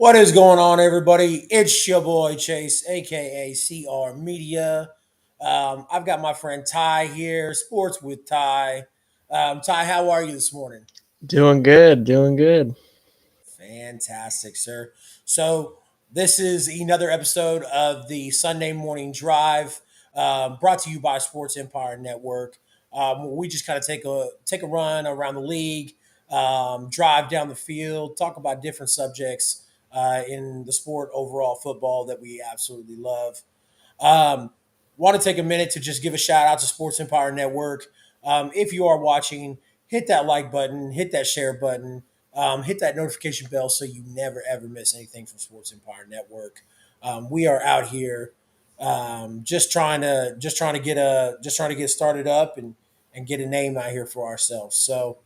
What is going on, everybody? It's your boy Chase, aka CR Media. I've got my friend Ty here, Sports with Ty. Ty, how are you this morning? Doing good, doing good. Fantastic, sir. So, this is another episode of the Sunday Morning Drive, brought to you by Sports Empire Network. Where we just kind of take a run around the league, drive down the field, talk about different subjects in the sport overall, football that we absolutely love. Um, Want to take a minute to just give a shout out to Sports Empire Network. If you are watching, hit that like button, hit that share button, hit that notification bell so you never ever miss anything from Sports Empire Network. We are out here just trying to get started up and get a name out here for ourselves. So,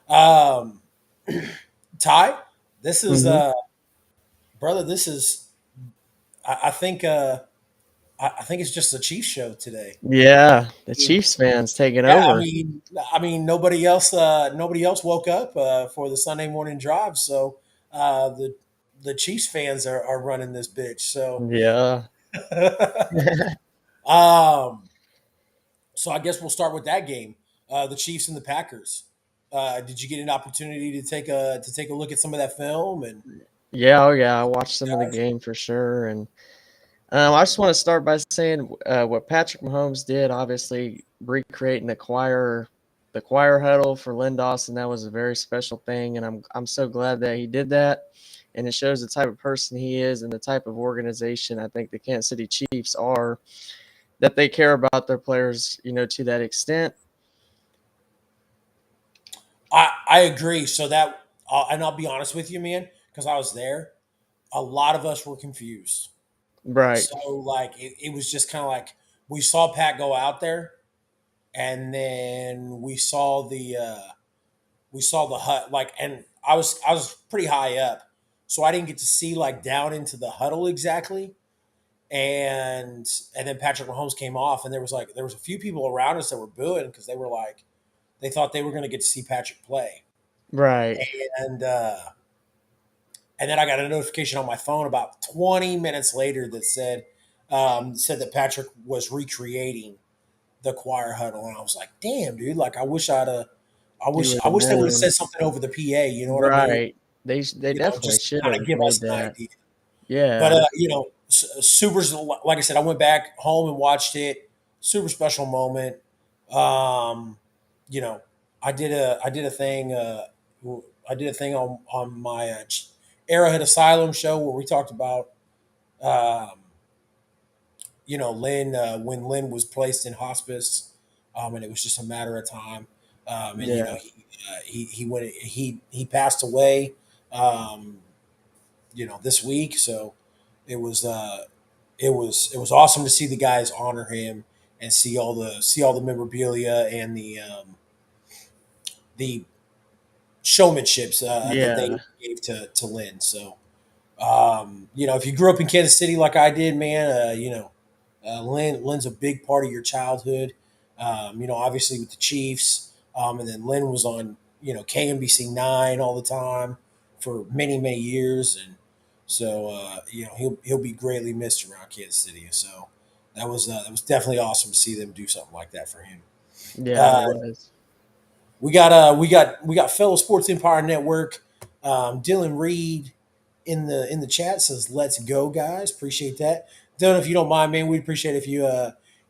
um, Ty, this is hmm brother. This is I think I think it's just a Chiefs show today. Yeah, the Chiefs fans taking Yeah, over. I mean, nobody else woke up for the Sunday morning drive, so the Chiefs fans are running this bitch. So, Yeah. um, so I guess we'll start with that game, the Chiefs and the Packers. Did you get an opportunity to take a look at some of that film? And Yeah, oh yeah, I watched some of the game for sure. And I just want to start by saying what Patrick Mahomes did, obviously recreating the choir huddle for Lynn Dawson. That was a very special thing, and I'm so glad that he did that. And it shows the type of person he is and the type of organization I think the Kansas City Chiefs are, that they care about their players, to that extent. I agree. So that and I'll be honest with you, man, because I was there. A lot of us were confused. Right. So like it was just kind of like we saw Pat go out there, and then we saw the hut and I was pretty high up, so I didn't get to see like down into the huddle exactly. And then Patrick Mahomes came off, and there was a few people around us that were booing because they were like they thought they were going to get to see Patrick play, Right. and uh, and then I got a notification on my phone about 20 minutes later that said that Patrick was recreating the choir huddle, and I was like, "Damn, dude! Like, You would I have wish they would have known. said something over the PA. You know what I mean? Right. They definitely Just to should kind of have give made us an that. idea." But Yeah. Super's like I said, I went back home and watched it. Super special moment. Um, you know, I did a thing. I did a thing on my Arrowhead Asylum show where we talked about um, Lynn when Lynn was placed in hospice, and it was just a matter of time. And Yeah. he passed away. Um, this week, so it was it was awesome to see the guys honor him and see all the memorabilia and the showmanships that they Yeah. gave to Lynn. So if you grew up in Kansas City like I did, man, Lynn's a big part of your childhood. Obviously with the Chiefs, and then Lynn was on KMBC 9 all the time for many years, and so he'll be greatly missed around Kansas City. So that was definitely awesome to see them do something like that for him. Yeah, it Uh, was. we got fellow Sports Empire Network. Dylan Reed in the chat says, "Let's go, guys." Appreciate that. Dylan, if you don't mind, man, we'd appreciate if you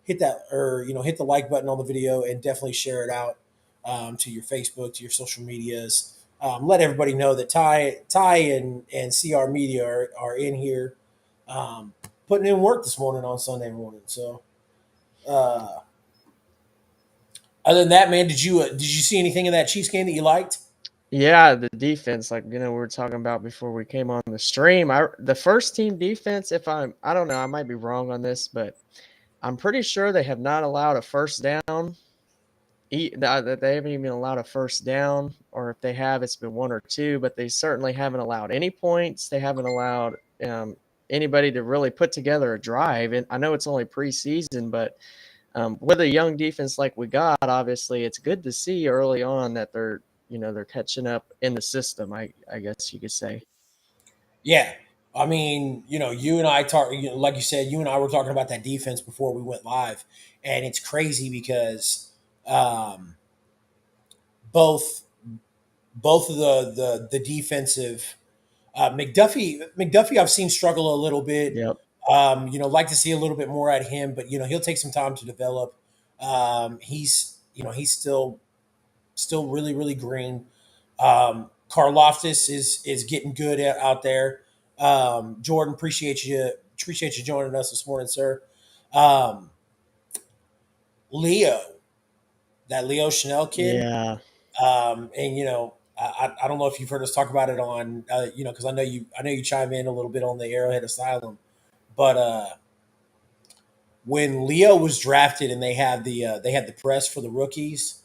hit that or hit the like button on the video and definitely share it out to your Facebook, to your social medias. Let everybody know that Ty and CR Media are in here putting in work this morning on Sunday morning. So. Uh, Other than that, man, did you see anything in that Chiefs game that you liked? Yeah, the defense, like we were talking about before we came on the stream. The first team defense, if I don't know, I might be wrong on this, but I'm pretty sure they have not allowed a first down. That they haven't even allowed a first down, or if they have, it's been one or two. But they certainly haven't allowed any points. They haven't allowed anybody to really put together a drive. And I know it's only preseason, but with a young defense like we got, obviously, it's good to see early on that they're catching up in the system. I guess you could say. Yeah. I mean, you and I talk, like you said, you and I were talking about that defense before we went live, and it's crazy because um, both both of the defensive McDuffie I've seen struggle a little bit. Yep. Like to see a little bit more at him, but he'll take some time to develop. He's still really really green. Karloftis is getting good out there. Jordan, appreciate you joining us this morning, sir. Um, Leo, that Leo Chanel kid, Yeah. and I don't know if you've heard us talk about it on because I know you chime in a little bit on the Arrowhead Asylum, but when Leo was drafted and they had the press for the rookies,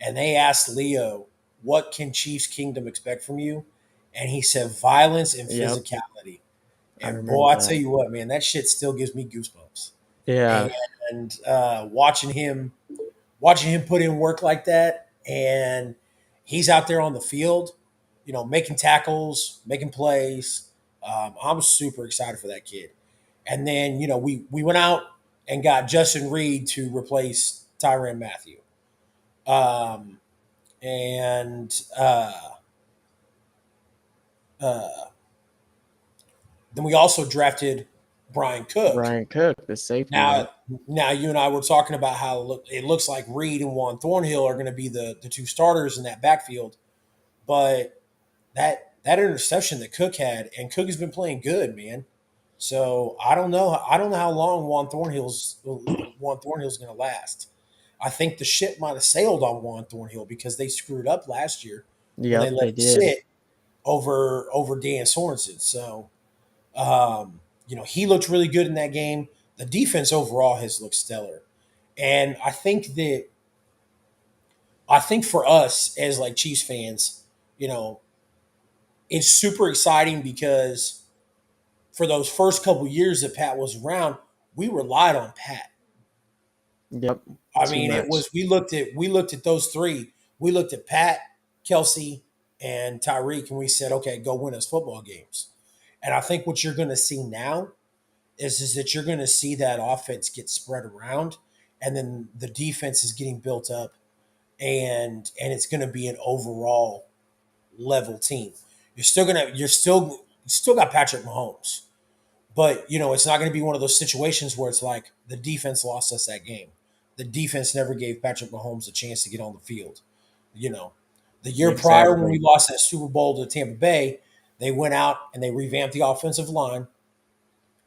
and they asked Leo, "What can Chiefs Kingdom expect from you?" And he said, "Violence and Yep. physicality." I And boy, remember I tell that. you what, man, that shit still gives me goosebumps. Yeah. And watching him put in work like that, and he's out there on the field, making tackles, making plays. I'm super excited for that kid. And then we went out and got Justin Reed to replace Tyrann Mathieu. Um, and uh, then we also drafted Brian Cook. Brian Cook, the safety, Now, yep. now you and I were talking about how it looks like Reed and Juan Thornhill are going to be the two starters in that backfield, but that interception that Cook had, and Cook has been playing good, man. So I don't know. I don't know how long Juan Thornhill's going to last. I think the ship might have sailed on Juan Thornhill because they screwed up last year when they Yep, let they him did. sit over Dan Sorensen. So he looked really good in that game. The defense overall has looked stellar, and I think for us as like Chiefs fans, you know, it's super exciting because for those first couple years that Pat was around, we relied on Pat. Yep. I Too mean, it much. was we looked at those three. We looked at Pat, Kelsey, and Tyreek, and we said, okay, go win us football games. And I think what you're going to see now is that you're going to see that offense get spread around, and then the defense is getting built up, and it's going to be an overall level team. You still got Patrick Mahomes, but it's not going to be one of those situations where it's like the defense lost us that game. The defense never gave Patrick Mahomes a chance to get on the field. You know, the year prior when we Exactly. lost that Super Bowl to Tampa Bay, they went out and they revamped the offensive line,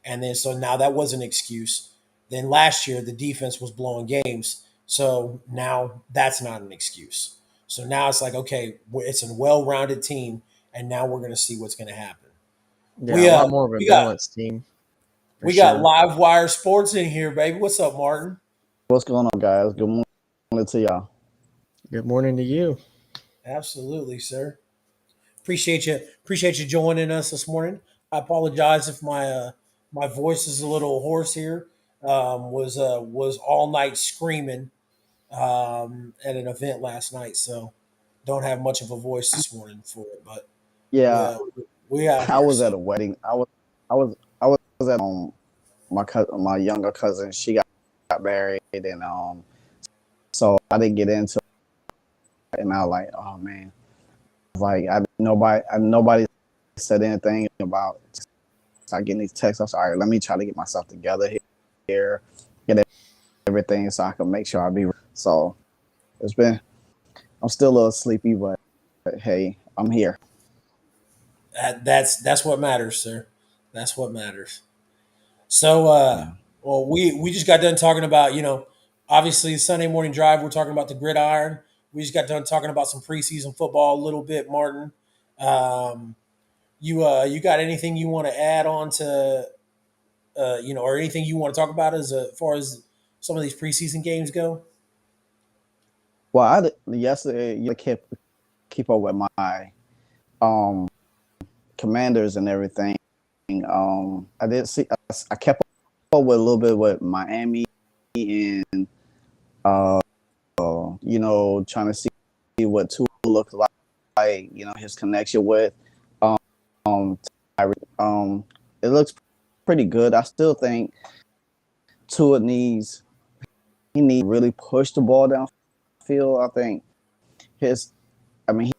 and then so now that was an excuse. Then last year the defense was blowing games, so now that's not an excuse. So now it's like, okay, it's a well-rounded team, and now we're going to see what's going to happen. Yeah, We a uh lot more of a we got balanced team for we got sure. Live Wire Sports in here, baby. What's up, Martin? What's going on, guys? Good morning to y'all. Good morning to you. Absolutely, sir. Appreciate you joining us this morning. I apologize if my voice is a little hoarse here. Was all night screaming at an event last night, so don't have much of a voice this morning for it. But we Yeah, uh, we out I here. was So at a wedding. I was at my younger cousin. She got married, and so I didn't get into it, and I was like, oh man, like nobody said anything about start getting these texts. I was like, all right, let me try to get myself together here, get everything so I can make sure I be. So it's been. I'm still a little sleepy, but hey, I'm here. that's what matters, sir. That's what matters. So, Yeah. well, we just got done talking about, obviously Sunday morning drive. We're talking about the gridiron. We just got done talking about some preseason football a little bit, Martin. Um, you got anything you want to add on to, or anything you want to talk about as far as some of these preseason games go? Well, yesterday you kept keep up with my um commanders and everything. I did see. I kept up with a little bit with Miami and uh, trying to see what Tua looked like. His connection with um, Tyreek. it looks pretty good. I still think Tua needs really push the ball downfield. I think his, I mean,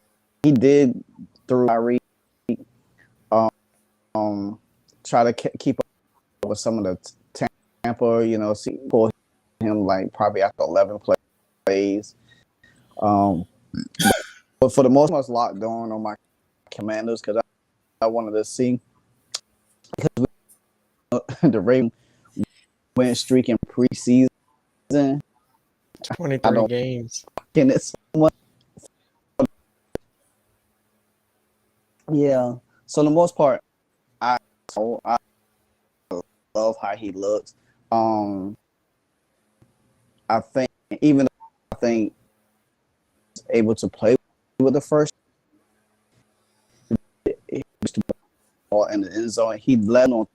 he did through Tyreek, um, try to keep up with some of the Tampa, pull him like probably after 11 plays. Um, but for the most part, I was locked on my Commanders because I wanted to see the Ravens win streak in preseason. 23 games. And it's yeah. So the most part, I love how he looks. I think even though I think he's able to play with the first ball in the end zone. He led on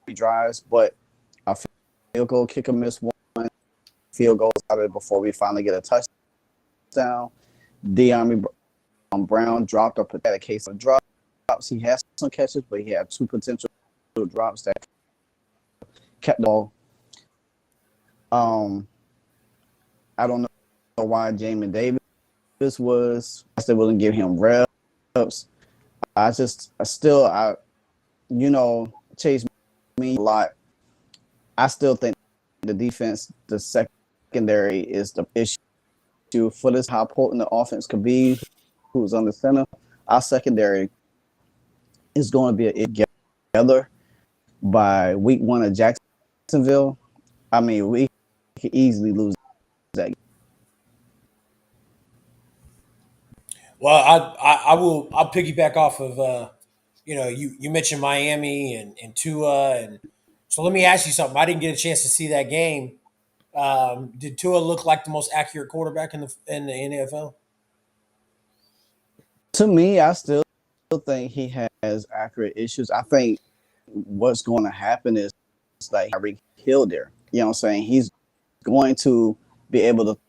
3 drives, but a field goal kicker missed one. Field goals out of it before we finally get a touchdown. De'Ami Brown dropped a case of drops. He had some catches, but he had 2 potential drops that kept the ball. I don't know why Jamin Davis they wouldn't give him reps. Chase me a lot. I still think the defense, the secondary is the issue for this. How potent the offense could be, who's on the center. Our secondary is going to be together by week 1 of Jacksonville. I mean, we could easily lose that. Well, I'll piggyback off of you mentioned Miami and Tua, and so let me ask you something. I didn't get a chance to see that game. Did Tua look like the most accurate quarterback in the NFL? To me, I still think he has accurate issues. I think what's going to happen is like Tyreek Hill there. You know what I'm saying? He's going to be able to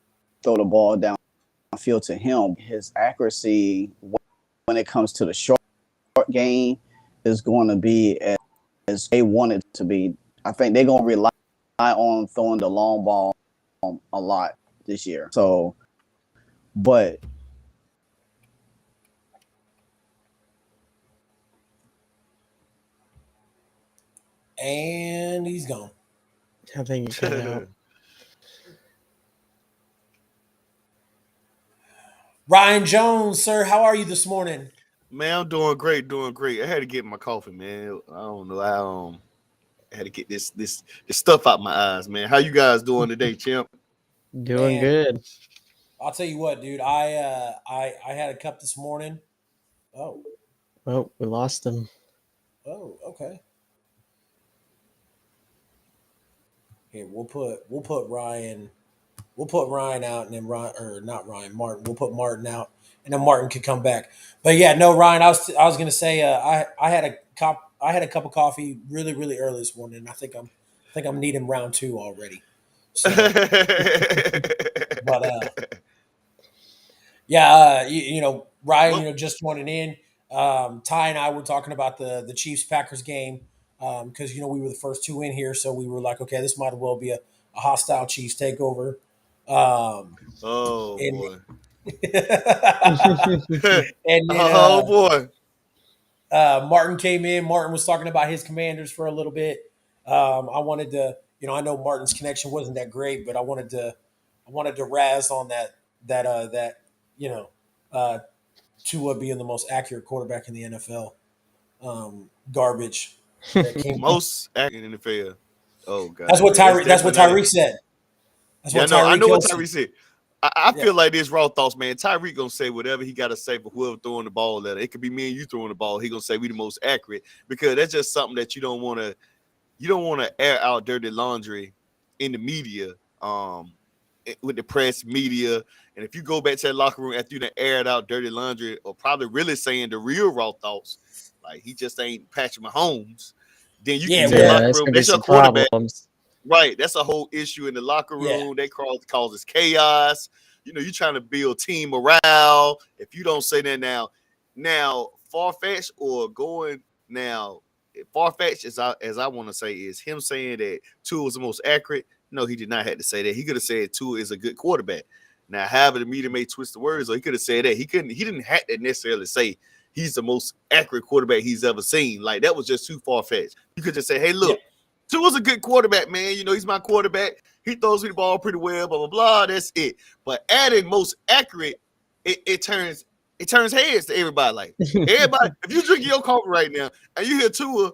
throw the ball downfield to him. His accuracy when it comes to the short game is going to be as they want it to be. I think they're going to rely on throwing the long ball a lot this year. So, but And he's gone. I think he cut out. Ryan Jones, sir, how are you this morning? Man, I'm doing great, doing great. I had to get my coffee, man. I don't know. I had to get this stuff out my eyes, man. How you guys doing today, champ? Doing Man, good. I'll tell you what, dude. I had a cup this morning. Oh, Oh, we lost him. Okay. Here we'll put Ryan out, and then Ryan, or not Ryan, Martin. We'll put Martin out, and then Martin could come back. But yeah, no, Ryan. I was gonna say I had a cup of coffee really really early this morning. And I think I'm needing round 2 already. So, but yeah, Ryan, Well, just joining in. Ty and I were talking about the Chiefs Packers game because we were the first 2 in here, so we were like, okay, this might as well be a hostile Chiefs takeover. Um, oh and boy. and then Oh boy. Martin came in. Martin was talking about his Commanders for a little bit. I wanted to, I know Martin's connection wasn't that great, but I wanted to razz on that uh, Tua being the most accurate quarterback in the NFL. Garbage that came. Most accurate in the NFL. Oh That's god, what man. That's Tyreek. That's what definitely not it. Tyreek said. That's Yeah, what no, I Tyreek know what Hill said. Tyreek said. I Yeah, feel like this raw thoughts, man. Tyreek gonna say whatever he gotta say for whoever throwing the ball at it. It could be me and you throwing the ball. He gonna say we the most accurate because that's just something that you don't want to air out dirty laundry in the media, with the press media. And if you go back to that locker room after you done aired out dirty laundry, or probably really saying the real raw thoughts, like he just ain't Patrick Mahomes, then you can yeah. tell Yeah, locker Well, there's room gonna be that's your some quarterback. problems. Right, that's a whole issue in the locker yeah. room. They causes chaos. You're trying to build team morale. If you don't say that now far fetched or going now far fetched as I want to say is him saying that Tua was the most accurate. No, he did not have to say that. He could have said Tua is a good quarterback. Now, however, the media may twist the words, or he could have said that. He couldn't. He didn't have to necessarily say he's the most accurate quarterback he's ever seen. Like that was just too far fetched. You could just say, "Hey, look, Tua's a good quarterback, man. You know, he's my quarterback. He throws me the ball pretty well. Blah blah blah. That's it." But adding most accurate, it turns heads to everybody. Like everybody, if you drink your coffee right now and you hear Tua,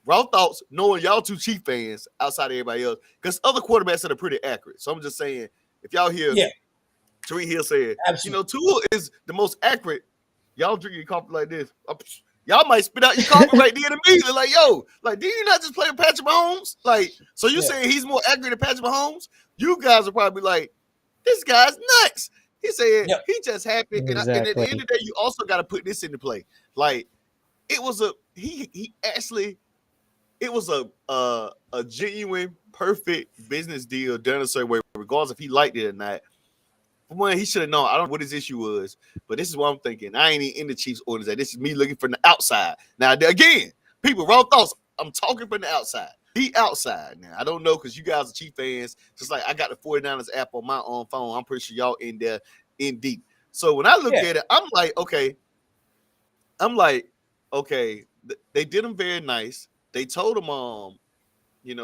raw thoughts, knowing y'all two Chief fans outside of everybody else, because other quarterbacks that are pretty accurate. So I'm just saying, if y'all hear Tariq Hill said, Tua is the most accurate, y'all drink your coffee like this. Y'all might spit out your coffee right there immediately. Like, yo, like, did you not just play with Patrick Mahomes? Like, so you saying he's more accurate than Patrick Mahomes? You guys are probably like, this guy's nuts. He said he just happened. And at the end of the day, you also got to put this into play. Like, it was a genuine, perfect business deal done a certain way, regardless if he liked it or not. For one, he should have known. I don't know what his issue was, but this is what I'm thinking. I ain't even in the Chiefs organization. This is me looking from the outside. Now, again, people, raw thoughts. I'm talking from the outside. He outside now. I don't know because you guys are Chief fans. Just like I got the 49ers app on my own phone. I'm pretty sure y'all in there in deep. So when I look at it, I'm like, okay. They did him very nice. They told him,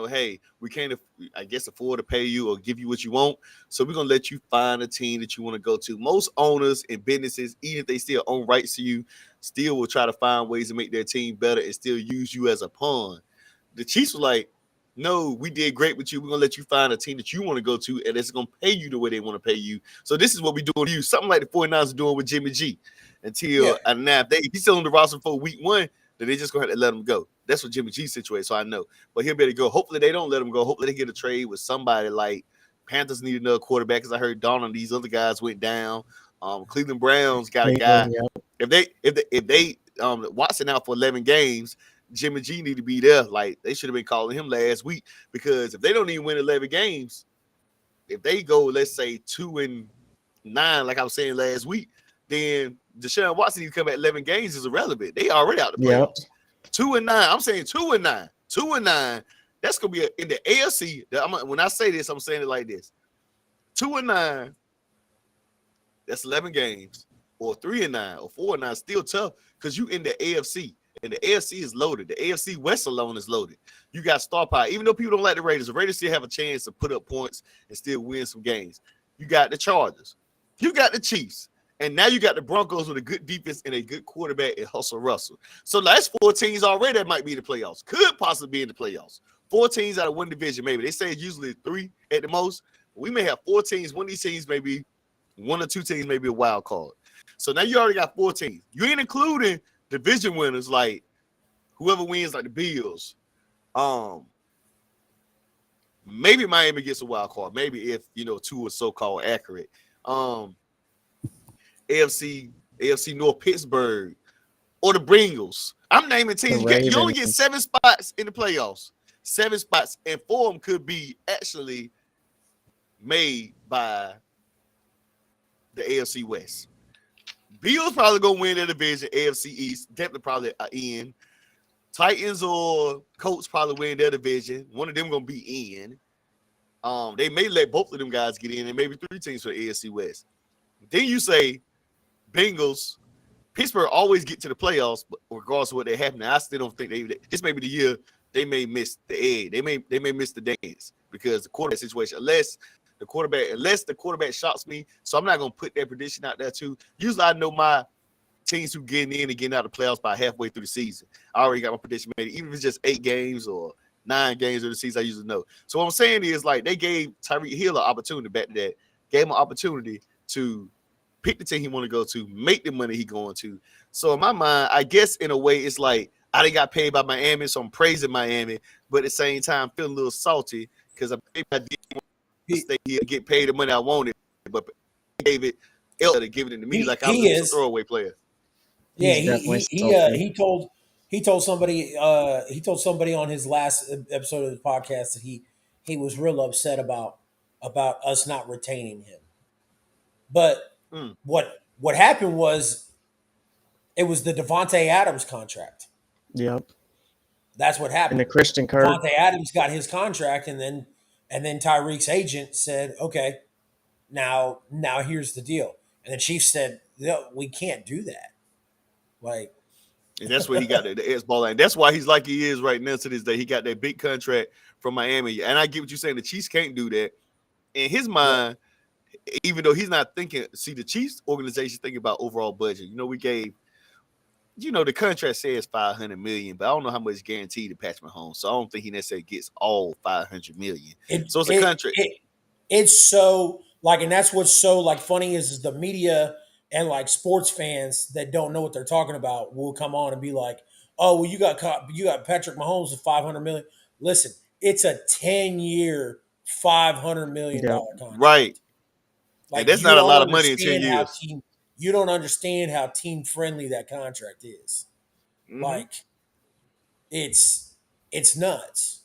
hey, we can't, I guess, afford to pay you or give you what you want. So we're going to let you find a team that you want to go to. Most owners and businesses, even if they still own rights to you, still will try to find ways to make their team better and still use you as a pawn. The Chiefs were like, no, we did great with you. We're going to let you find a team that you want to go to, and it's going to pay you the way they want to pay you. So this is what we're doing to you. Something like the 49ers are doing with Jimmy G. Until now, if he's still on the roster for week one, then they're just going to have to let him go. That's what Jimmy G's situation, so I know. But he'll better go. Hopefully they don't let him go. Hopefully they get a trade with somebody like Panthers need another quarterback because I heard Donald and these other guys went down. Cleveland Browns got a guy. If they Watson out for 11 games, Jimmy G need to be there. Like they should have been calling him last week because if they don't even win 11 games, if they go, let's say 2-9, like I was saying last week, then Deshaun Watson need to come at 11 games is irrelevant. They already out the playoffs. 2-9. I'm saying 2-9. 2-9. That's gonna be in the AFC. When I say this, I'm saying it like this: 2-9. That's 11 games, or 3-9, or 4-9. Still tough because you in the AFC, and the AFC is loaded. The AFC West alone is loaded. You got star power. Even though people don't like the Raiders still have a chance to put up points and still win some games. You got the Chargers. You got the Chiefs. And now you got the Broncos with a good defense and a good quarterback in Hustle Russell. So that's 4 teams already that might be in the playoffs. Could possibly be in the playoffs. 4 teams out of one division, maybe. They say it's usually 3 at the most. We may have 4 teams. One of these teams may be 1 or 2 teams, may be a wild card. So now you already got 4 teams. You ain't including division winners like whoever wins, like the Bills. Maybe Miami gets a wild card. Maybe if, 2 are so-called accurate. AFC North Pittsburgh or the Bengals. I'm naming teams. You only get 7 spots in the playoffs. 7 spots, and 4 of them could be actually made by the AFC West. Bills probably gonna win their division. AFC East definitely probably in. Titans or Colts probably win their division. One of them gonna be in. They may let both of them guys get in, and maybe 3 teams for the AFC West. Then you say Bengals, Pittsburgh always get to the playoffs, but regardless of what they happen. Now, I still don't think this may be the year they may miss the egg. They may miss the dance because the quarterback situation, unless the quarterback shocks me. So I'm not gonna put that prediction out there too. Usually I know my teams who getting in and getting out of the playoffs by halfway through the season. I already got my prediction made. Even if it's just 8 games or 9 games of the season, I usually know. So what I'm saying is like they gave Tyreek Hill an opportunity back to that. Gave him an opportunity to pick the team he want to go to, make the money he going to. So in my mind, I guess in a way, it's like I didn't got paid by Miami, so I'm praising Miami, but at the same time, feeling a little salty because I did want to stay here and get paid the money I wanted, but gave it to give it to me like I was a throwaway player. Yeah, he told somebody on his last episode of the podcast that he was real upset about us not retaining him. But what happened was it was the Devontae Adams contract. Yep. That's what And happened. the Christian Kirk. Devontae Adams got his contract, and then Tyreek's agent said, "Okay, now here's the deal." And the Chiefs said, "No, we can't do that." Like, And that's where he got the S ball line. That's why he's like he is right now to this day. He got that big contract from Miami. And I get what you're saying. The Chiefs can't do that. In his yeah, mind, even though he's not thinking, see, the Chiefs organization thinking about overall budget. We gave, the contract says 500 million, but I don't know how much guaranteed to Patrick Mahomes. So I don't think he necessarily gets all 500 million. it So it's a it contract. it it's so like, and that's what's so like funny is the media and like sports fans that don't know what they're talking about will come on and be like, "Oh, well, you got Patrick Mahomes with 500 million." Listen, it's a 10-year, $500 million Yep. Right. contract. And Like, that's not a lot of money in 10 years. you don't understand how team friendly that contract is. Mm-hmm. Like, it's nuts.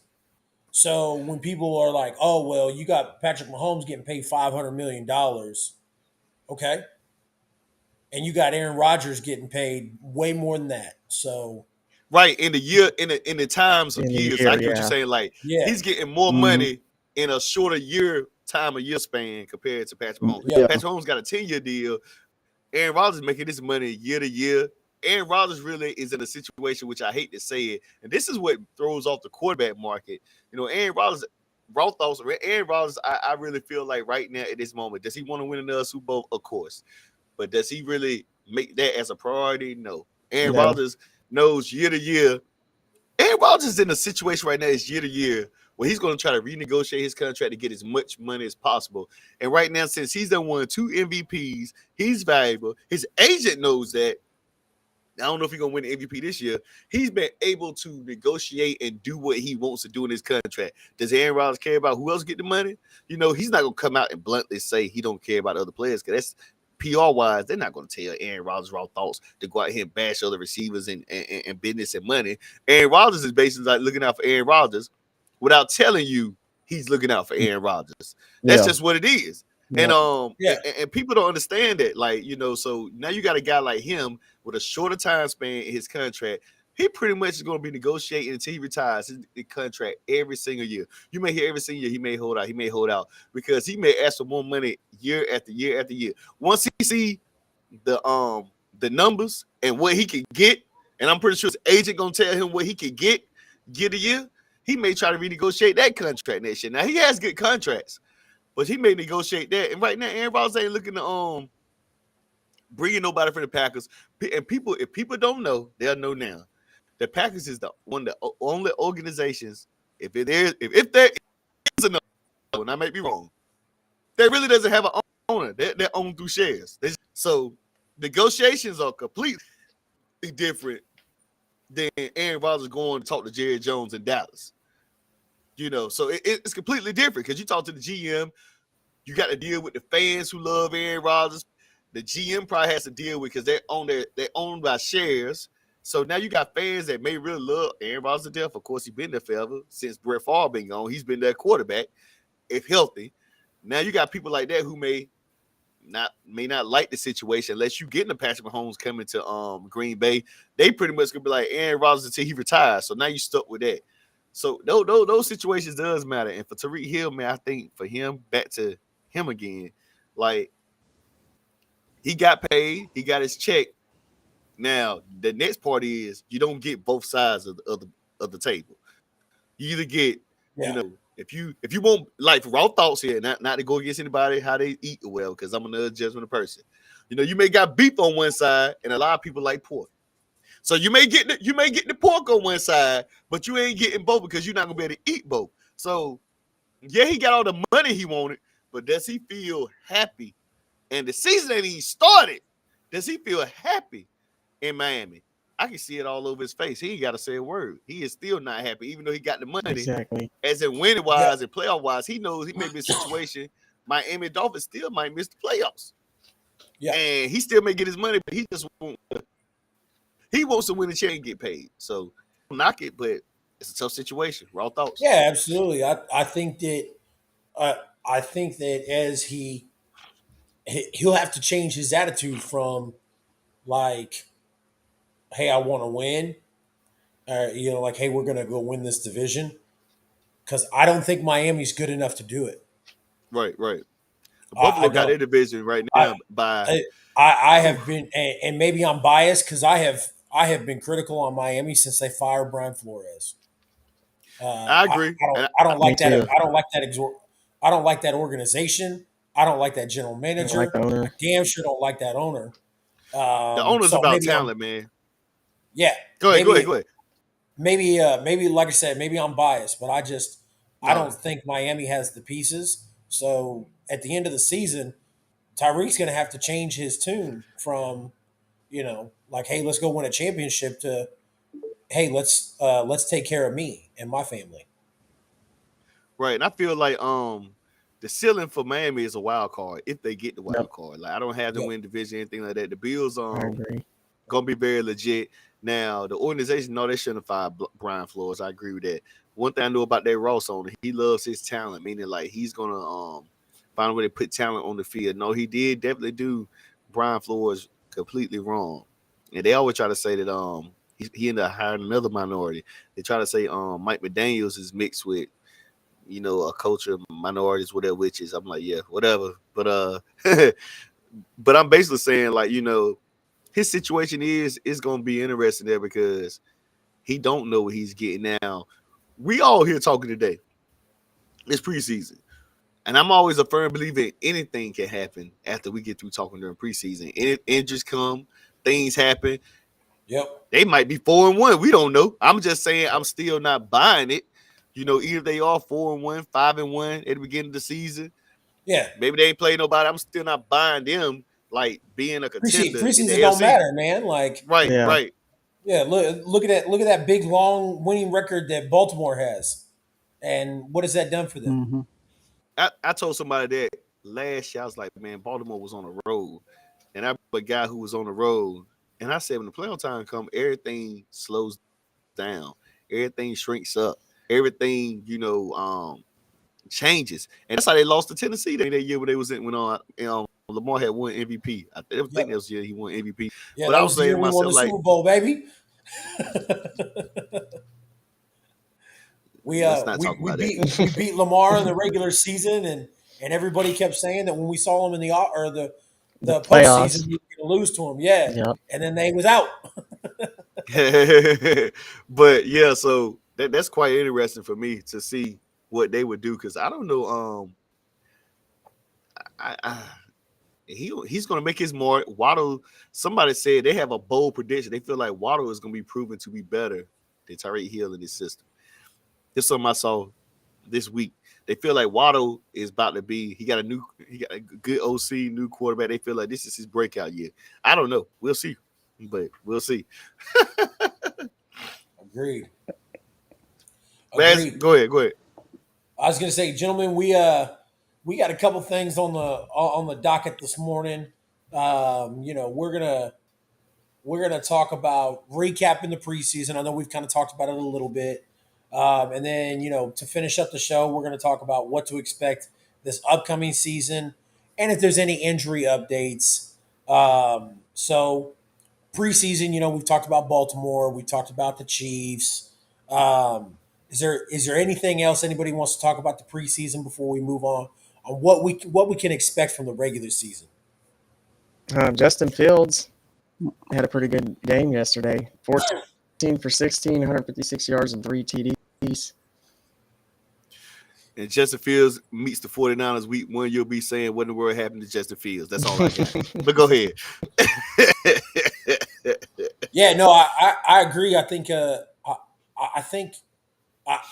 So when people are like, "Oh, well, you got Patrick Mahomes getting paid $500 million," okay, and you got Aaron Rodgers getting paid way more than that. So Right. In the year, in the times of In the years. I year, get what you're yeah. saying. Like, yeah, he's getting more Mhm. money in a shorter year span compared to Patrick Mahomes. yeah, Yeah. Patrick Mahomes got a 10-year deal. Aaron Rodgers making this money year to year. Aaron Rodgers really is in a situation which I hate to say it, and this is what throws off the quarterback market. Aaron Rodgers, raw thoughts. Aaron Rodgers, I really feel like right now at this moment, does he want to win another Super Bowl? Of course, but does he really make that as a priority? No. Aaron No. Rodgers knows year to year. Aaron Rodgers is in a situation right now, is year to year, where he's going to try to renegotiate his contract to get as much money as possible. And right now, since he's done won 2 MVPs, he's valuable. His agent knows that. I don't know if he's going to win the MVP this year. He's been able to negotiate and do what he wants to do in his contract. Does Aaron Rodgers care about who else get the money? He's not going to come out and bluntly say he don't care about other players, because that's PR-wise, they're not going to tell Aaron Rodgers raw thoughts to go out here and bash other receivers and business and money. Aaron Rodgers is basically like looking out for Aaron Rodgers without telling you he's looking out for Aaron Rodgers. That's Yeah. just what it is. And Yeah. yeah, and people don't understand that. Like, so now you got a guy like him with a shorter time span in his contract. He pretty much is going to be negotiating until he retires his contract every single year. You may hear every single year he may hold out, because he may ask for more money year after year after year. Once he see the numbers and what he can get, and I'm pretty sure his agent gonna tell him what he can get a year, he may try to renegotiate that contract next year. Now he has good contracts, but he may negotiate that. And right now, Aaron Rodgers ain't looking to bringing nobody from the Packers. And if people don't know, they'll know now. The Packers is the one of the only organizations. If there is another one, I may be wrong. That really doesn't have an owner. They're owned through shares. So negotiations are completely different than Aaron Rodgers going to talk to Jerry Jones in Dallas. So it's completely different, because you talk to the GM, you got to deal with the fans who love Aaron Rodgers. The GM probably has to deal with, because they're owned by shares. So now you got fans that may really love Aaron Rodgers to death. Of course, he's been there forever since Brett Favre been gone. He's been their quarterback, if healthy. Now you got people like that who may not like the situation, unless you get the Patrick Mahomes coming to Green Bay. They pretty much gonna be like Aaron Rodgers until he retires. So now you stuck with that. So those situations does matter. And for Tyreek Hill, man, I think for him, back to him again, like, he got paid, he got his check. Now the next part is you don't get both sides of the table. You either get, yeah, if you want, like, raw thoughts here, not to go against anybody how they eat well, because I'm another judgmental person. You may got beef on one side, and a lot of people like pork. So you may get the pork on one side, but you ain't getting both, because you're not gonna be able to eat both. So yeah, he got all the money he wanted, but does he feel happy? And the season ain't even started. Does he feel happy in Miami? I can see it all over his face. He ain't got to say a word. He is still not happy, even though he got the money. Exactly. As in winning yeah, wise and playoff wise, he knows he may be in a situation Miami Dolphins still might miss the playoffs. yeah. And he still may get his money, but he wants to win the chair and get paid. So don't knock it, but it's a tough situation. Raw thoughts. Yeah, absolutely. I think that uh, I think that as he'll have to change his attitude from like, "Hey, I want to win," like, hey, we're going to go win this division, because I don't think Miami's good enough to do it. Right. I Buffalo got don't. their division right I now by. I, I Whew, have been, and maybe I'm biased because I have been critical on Miami since they fired Brian Flores. I agree, and I don't Me like that. too. I don't like that organization. I don't like that general I don't like manager. the I owner. damn sure don't like that owner. the owner's So about maybe I'm talent, man. yeah Go ahead, go ahead, maybe go ahead. maybe like I said, maybe I'm biased, but I No, don't think Miami has the pieces. So at the end of the season, Tyreek's going to have to change his tune from, like, hey, let's go win a championship, to, hey, let's take care of me and my family. right, and I feel like the ceiling for Miami is a wild card if they get the Yep, wild card. Like I don't have them Yep. win division anything like that. The Bills I agree. gonna be very legit. Now the organization, no, they shouldn't have fired Brian Flores. I agree with that. One thing I know about that Ross owner, he loves his talent, meaning like he's gonna find a way to put talent on the field. No, he did definitely do Brian Flores completely wrong. And they always try to say that he ended up hiring another minority. They try to say Mike McDaniels is mixed with a culture of minorities, whatever, which is I'm like, yeah, whatever. But but I'm basically saying like, his situation is gonna be interesting there because he don't know what he's getting now. We all here talking today. It's preseason. And I'm always a firm believer anything can happen after we get through talking during preseason. Injuries come, things happen. Yep. They might be 4-1. We don't know. I'm just saying I'm still not buying it. Either they are 4-1, 5-1 at the beginning of the season. Yeah. Maybe they ain't played nobody. I'm still not buying them like being a contender in the Preseason don't AFC. matter, man. Like, Right, Yeah, right. yeah, look at that big long winning record that Baltimore has, and what has that done for them? Mm-hmm. I told somebody that last year. I was like, man, Baltimore was on the road. And I a guy who was on the road. And I said, when the playoff time come, everything slows down. Everything shrinks up. Everything, changes. And that's how they lost to Tennessee that year when they was in when Lamar had won MVP. I think that Yep. was the year he won MVP. Yeah, But that I was was the saying year to we won myself, the like, Super Bowl, baby. we let's uh not we talk we about beat that. we beat Lamar in the regular season, and everybody kept saying that when we saw him in the the postseason, playoffs. we were going to lose to him. Yeah, Yep. and then they was out. But yeah, so that's quite interesting for me to see what they would do because I don't know. I he's going to make his mark. Waddle. Somebody said they have a bold prediction. They feel like Waddle is going to be proven to be better than Tyreek Hill in this system. This is something I saw this week. They feel like Waddle is about to be. He got a good OC, new quarterback. They feel like this is his breakout year. I don't know. We'll see, but we'll see. Agreed. Baz, Agreed. go ahead. Go ahead. I was going to say, gentlemen, we got a couple things on the docket this morning. We're gonna talk about recapping the preseason. I know we've kind of talked about it a little bit, and then to finish up the show, we're gonna talk about what to expect this upcoming season, and if there's any injury updates. So preseason, we've talked about Baltimore, we talked about the Chiefs. Is there anything else anybody wants to talk about the preseason before we move on what we can expect from the regular season? Justin Fields had a pretty good game yesterday. 14 for 16, 156 yards and 3 TDs. And Justin Fields meets the 49ers week one, you'll be saying, what in the world happened to Justin Fields? That's all I got. But go ahead. Yeah, no, I agree. I think I think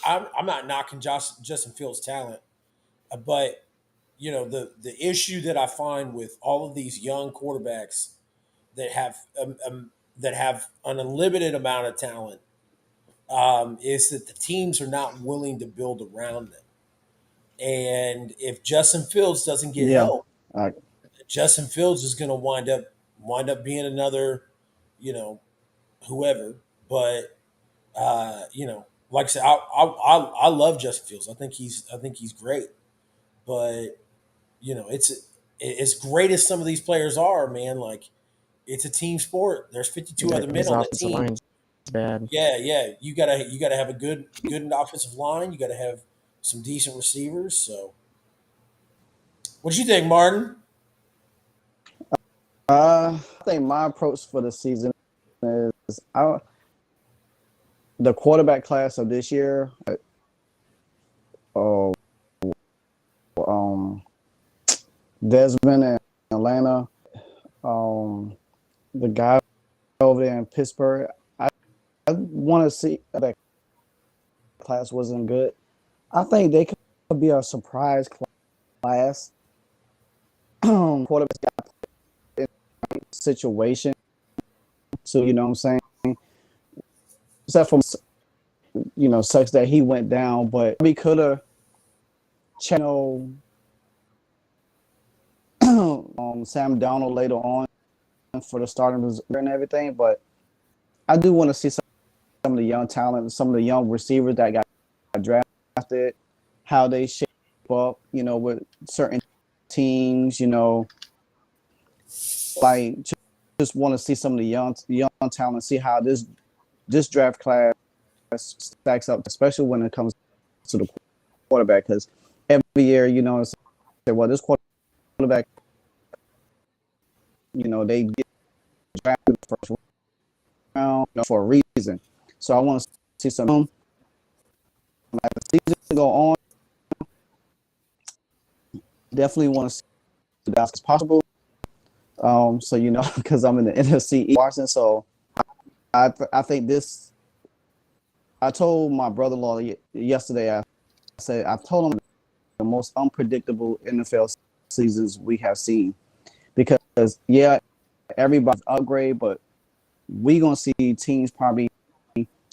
I'm not knocking Justin Fields' talent, but the issue that I find with all of these young quarterbacks that have an unlimited amount of talent, is that the teams are not willing to build around them. And if Justin Fields doesn't get Yeah. help, Uh, Justin Fields is going to wind up being another, you know, whoever. But like I said, I love Justin Fields. I think he's great. But it's as great as some of these players are, man. Like, it's a team sport. There's 52 Yeah, other men his on the offensive team. line's bad. Yeah. You gotta have a good offensive line. You gotta have some decent receivers. So, what do you think, Martin? I think my approach for the season is the quarterback class of this year. Uh, um, Desmond in Atlanta, um, the guy over there in Pittsburgh. I want to see that class wasn't good. I think they could be a surprise class. Quarterback situation. So you know what I'm saying. Except for sucks that he went down, but we could have channel Sam Donald later on for the starting and everything. But I do want to see some of the young talent, some of the young receivers that got drafted, how they shape up, with certain teams, like just want to see some of the young talent, see how this draft class stacks up, especially when it comes to the quarterback, because every year, well, this quarterback, they get drafted in the first round for a reason. So I want to see some. As the season go on, definitely want to see the best as possible. So because I'm in the NFC Washington, so I think this. I told my brother-in-law yesterday. I told him the most unpredictable NFL seasons we have seen, because everybody's upgrade, but we gonna see teams probably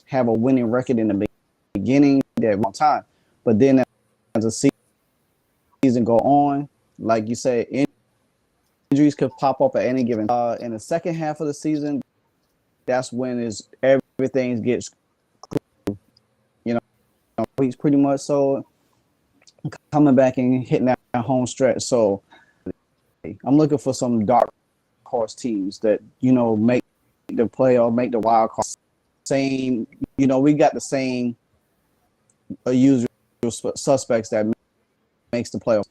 have a winning record in the beginning that one time, but then as the season go on, like you said, injuries could pop up at any given in the second half of the season. That's when everything gets he's pretty much so coming back and hitting that home stretch. So I'm looking for some dark horse teams that make the playoff, make the wild card. Same, we got the same usual suspects that makes the playoffs.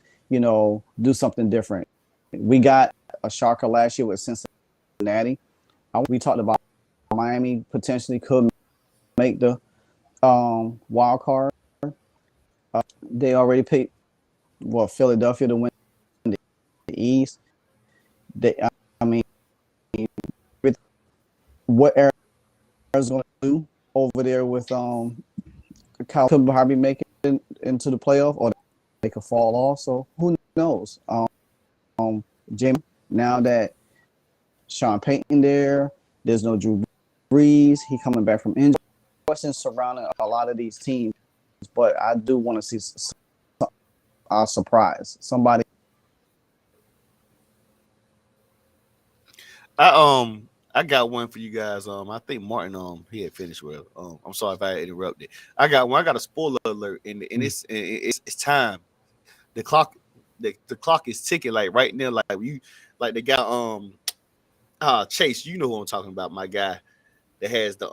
Do something different. We got a shocker last year with Cincinnati. We talked about Miami potentially could make the wild card. They already picked Philadelphia to win the East. I mean, with what Arizona's going to do over there with Kyle could probably make it into the playoff, or they could fall off. So who knows? Jamie, now that Sean Payton there's no Drew Brees. He coming back from injury. Questions surrounding a lot of these teams, but I do want to see a surprise. Somebody. I got one for you guys. I think Martin he had finished well. I'm sorry if I interrupted. I got one. I got a spoiler alert, and it's time. The clock is ticking like right now. Like the guy Chase. You know who I'm talking about, my guy that has the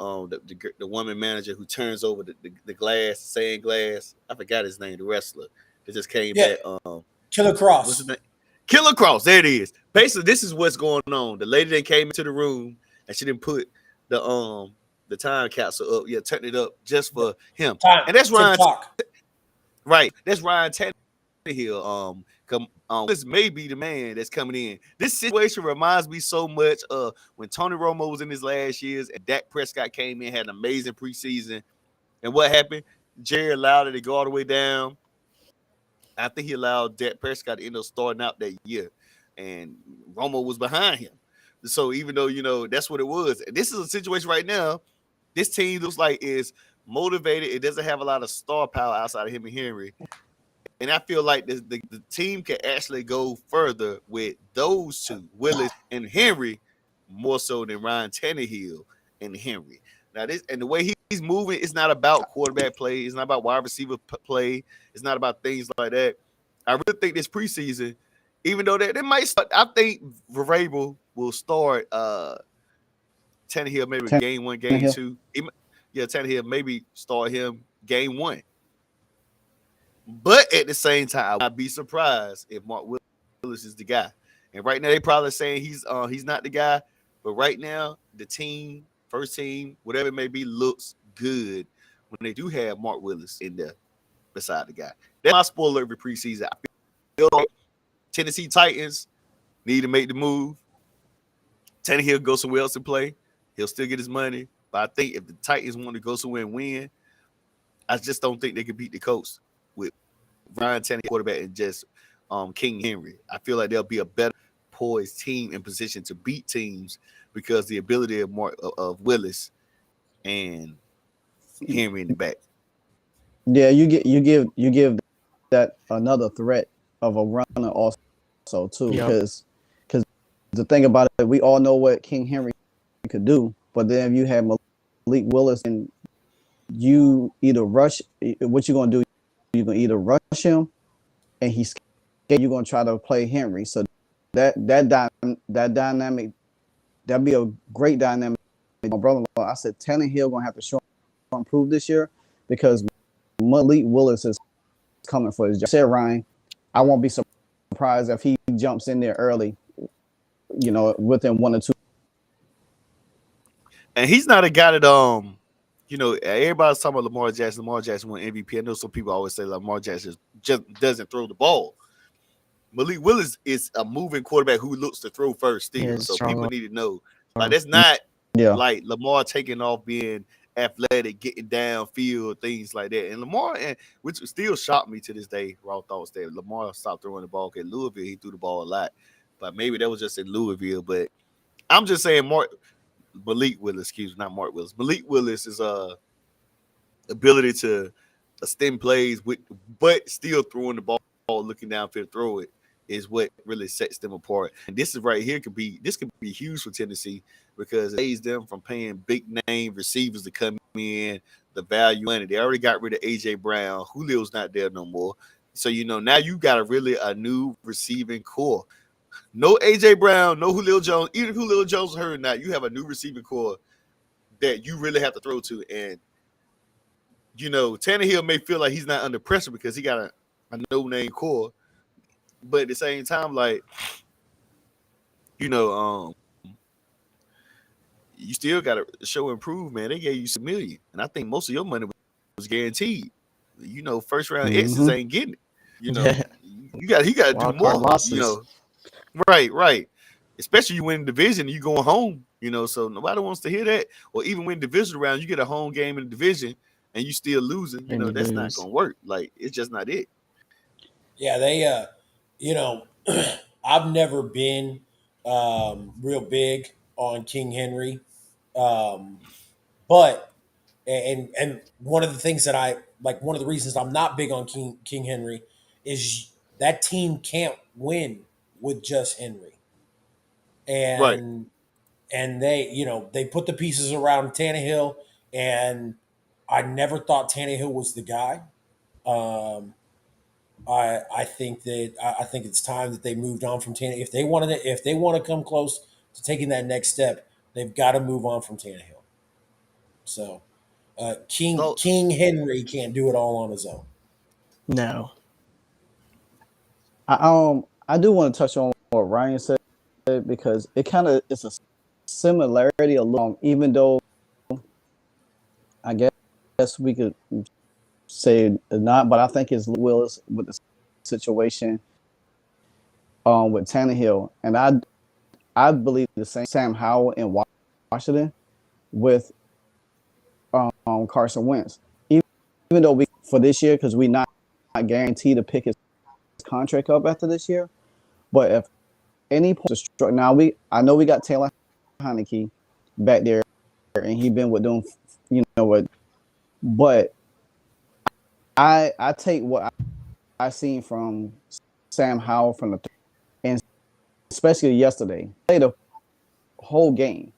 woman manager who turns over the glass, sand glass. I forgot his name. The wrestler that just came back. Killer What's his Cross. name? Killer Cross. There it is. Basically, this is what's going on. The lady that came into the room and she didn't put the time capsule up. Yeah, turn it up just for him. Time. And that's Ryan. TikTok. Right. That's Ryan Tannehill. This may be the man that's coming in. This situation reminds me so much of when Tony Romo was in his last years and Dak Prescott came in, had an amazing preseason. And what happened? Jerry allowed it to go all the way down. I think he allowed Dak Prescott to end up starting out that year, and Romo was behind him. So even though that's what it was, and this is a situation right now. This team looks like is motivated. It doesn't have a lot of star power outside of him and Henry, and I feel like the team can actually go further with those two, Willis and Henry, more so than Ryan Tannehill and Henry. Now this and the way he's moving, it's not about quarterback play. It's not about wide receiver play. It's not about things like that. I really think this preseason, even though they might start, I think Vrabel will start Tannehill maybe game 1, game Tannehill. 2. Tannehill maybe start him game 1. But at the same time, I would not be surprised if Mark Willis is the guy. And right now, they probably saying he's not the guy. But right now, the team, first team, whatever it may be, looks good when they do have Mark Willis in there beside the guy. That's my spoiler every preseason. I feel like Tennessee Titans need to make the move. Tannehill go somewhere else and play. He'll still get his money. But I think if the Titans want to go somewhere and win, I just don't think they can beat the Colts with Ryan Tannehill quarterback and just King Henry. I feel like they'll be a better poised team in position to beat teams because the ability of Willis and Henry in the back. Yeah, you give that another threat of a runner also too, because the thing about it, we all know what King Henry could do, but then if you have Malik Willis and you either rush, what you gonna do? You're gonna either rush him, and he's scared. You're gonna try to play Henry. So that dynamic, that'd be a great dynamic. My brother-in-law, I said Tannehill gonna have to show improve this year because Malik Willis is coming for his job. I said Ryan, I won't be surprised if he jumps in there early. Within 1 or 2. And he's not a guy that everybody's talking about Lamar Jackson. Lamar Jackson won MVP. I know some people always say Lamar Jackson just doesn't throw the ball. Malik Willis is a moving quarterback who looks to throw first still. So people need to know. Like that's not like Lamar taking off being athletic, getting downfield, things like that. And Lamar, which still shocked me to this day, raw thoughts that Lamar stopped throwing the ball. At Louisville, he threw the ball a lot. But maybe that was just in Louisville. But I'm just saying Malik Willis, not Mark Willis. Malik Willis is ability to extend plays but still throwing the ball, looking downfield, throw it is what really sets them apart. And this is right here could be huge for Tennessee because it saves them from paying big name receivers to come in, the value money. They already got rid of AJ Brown. Julio's not there no more. So now you got a new receiving core. No AJ Brown, no Julio Jones. Even if Julio Jones is hurt or not, you have a new receiving core that you really have to throw to. And Tannehill may feel like he's not under pressure because he got a no-name core. But at the same time, like, you still got to show improvement. They gave you $1 million. And I think most of your money was guaranteed. First round X's ain't getting it. He got to do more. Losses. Right. Especially you win the division, you going home, so nobody wants to hear that. Or even win division round, you get a home game in the division and you still losing, that's not gonna work. Like it's just not it. Yeah, they I've never been real big on King Henry. But and one of the things that I like, one of the reasons I'm not big on King Henry is that team can't win with just Henry. Right. And they put the pieces around Tannehill, and I never thought Tannehill was the guy. I think it's time that they moved on from Tannehill. If they want to come close to taking that next step, they've got to move on from Tannehill. So King Henry can't do it all on his own. No. I do want to touch on what Ryan said because it's a similarity along, even though I guess we could say not, but I think it's Willis with the situation with Tannehill, and I believe the same Sam Howell in Washington with Carson Wentz. Even though for this year, because we not guaranteed to pick his contract up after this year, but if any point now I know we got Taylor Heineke back there, and he been with them, but I take what I seen from Sam Howell from the and especially yesterday, played the whole game,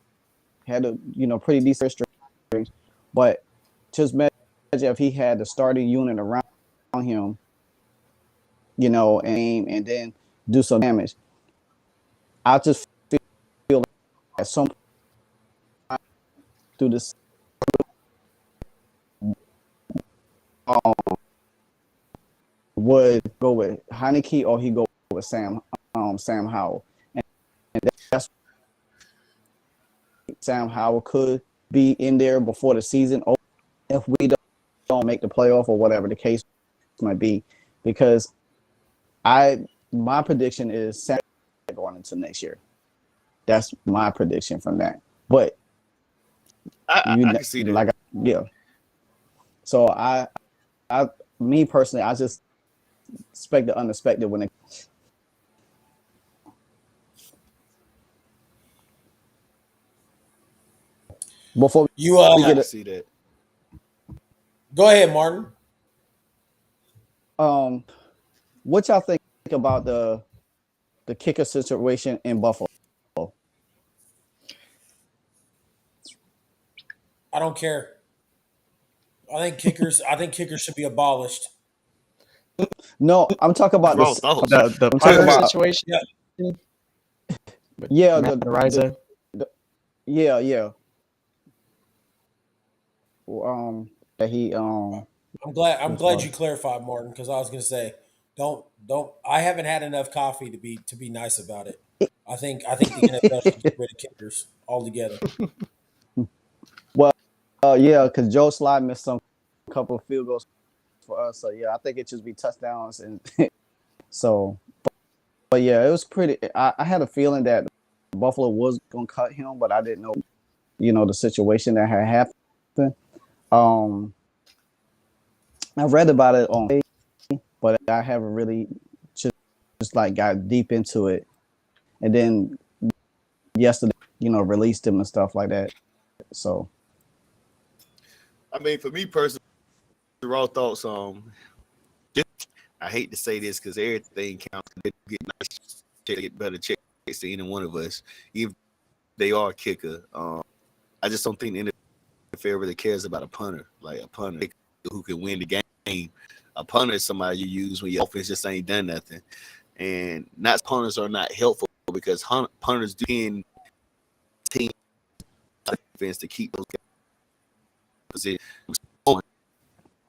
had a pretty decent strings, but just imagine if he had the starting unit around him, and then do some damage. I just feel like at some point through this, um, would go with Heineke or he go with Sam Howell, and that's Sam Howell could be in there before the season if we don't make the playoff or whatever the case might be, because my prediction is Sam going into next year. That's my prediction from that. But I can see that. Like, yeah. So me personally, I just expect the unexpected when it. Before You we I get can it, see that. go ahead, Martin. what y'all think about the kicker situation in Buffalo? I don't care. I think kickers should be abolished. No, I'm talking about Raw this. thoughts. The I'm talking punter about situation. Yeah. yeah, Matt Ariza. yeah. That he I'm glad what's called. you clarified, Martin, because I was going to say don't I haven't had enough coffee to be nice about it. I think the NFL should get rid of kickers altogether. Well, yeah, because Joe Sly missed some couple of field goals for us. So yeah, I think it should be touchdowns and so. But yeah, it was pretty. I had a feeling that Buffalo was gonna cut him, but I didn't know, the situation that had happened. Um, I read about it on, but I haven't really just like got deep into it. And then yesterday, released him and stuff like that. So I mean, for me personally, raw thoughts. I hate to say this because everything counts. They get nice, they get better checks than any one of us, even if they are a kicker. I just don't think the NFL really cares about a punter, like a punter who can win the game. A punter is somebody you use when your offense just ain't done nothing. And not punters are not helpful because punters do in team defense to keep those positions on.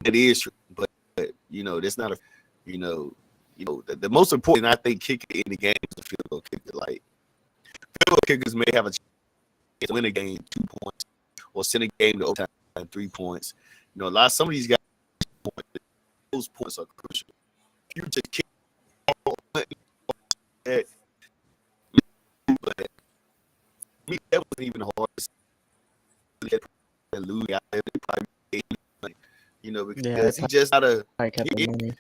It is true, but that's not a the most important I think kicker in the game is the field goal kicker. Like field goal kickers may have a chance to win a game 2 points or send a game to overtime 3 points. Some of these guys, those points are crucial. If you just kick that, but me, that wasn't even hard to lose out there. They probably because he just got a I kept the money.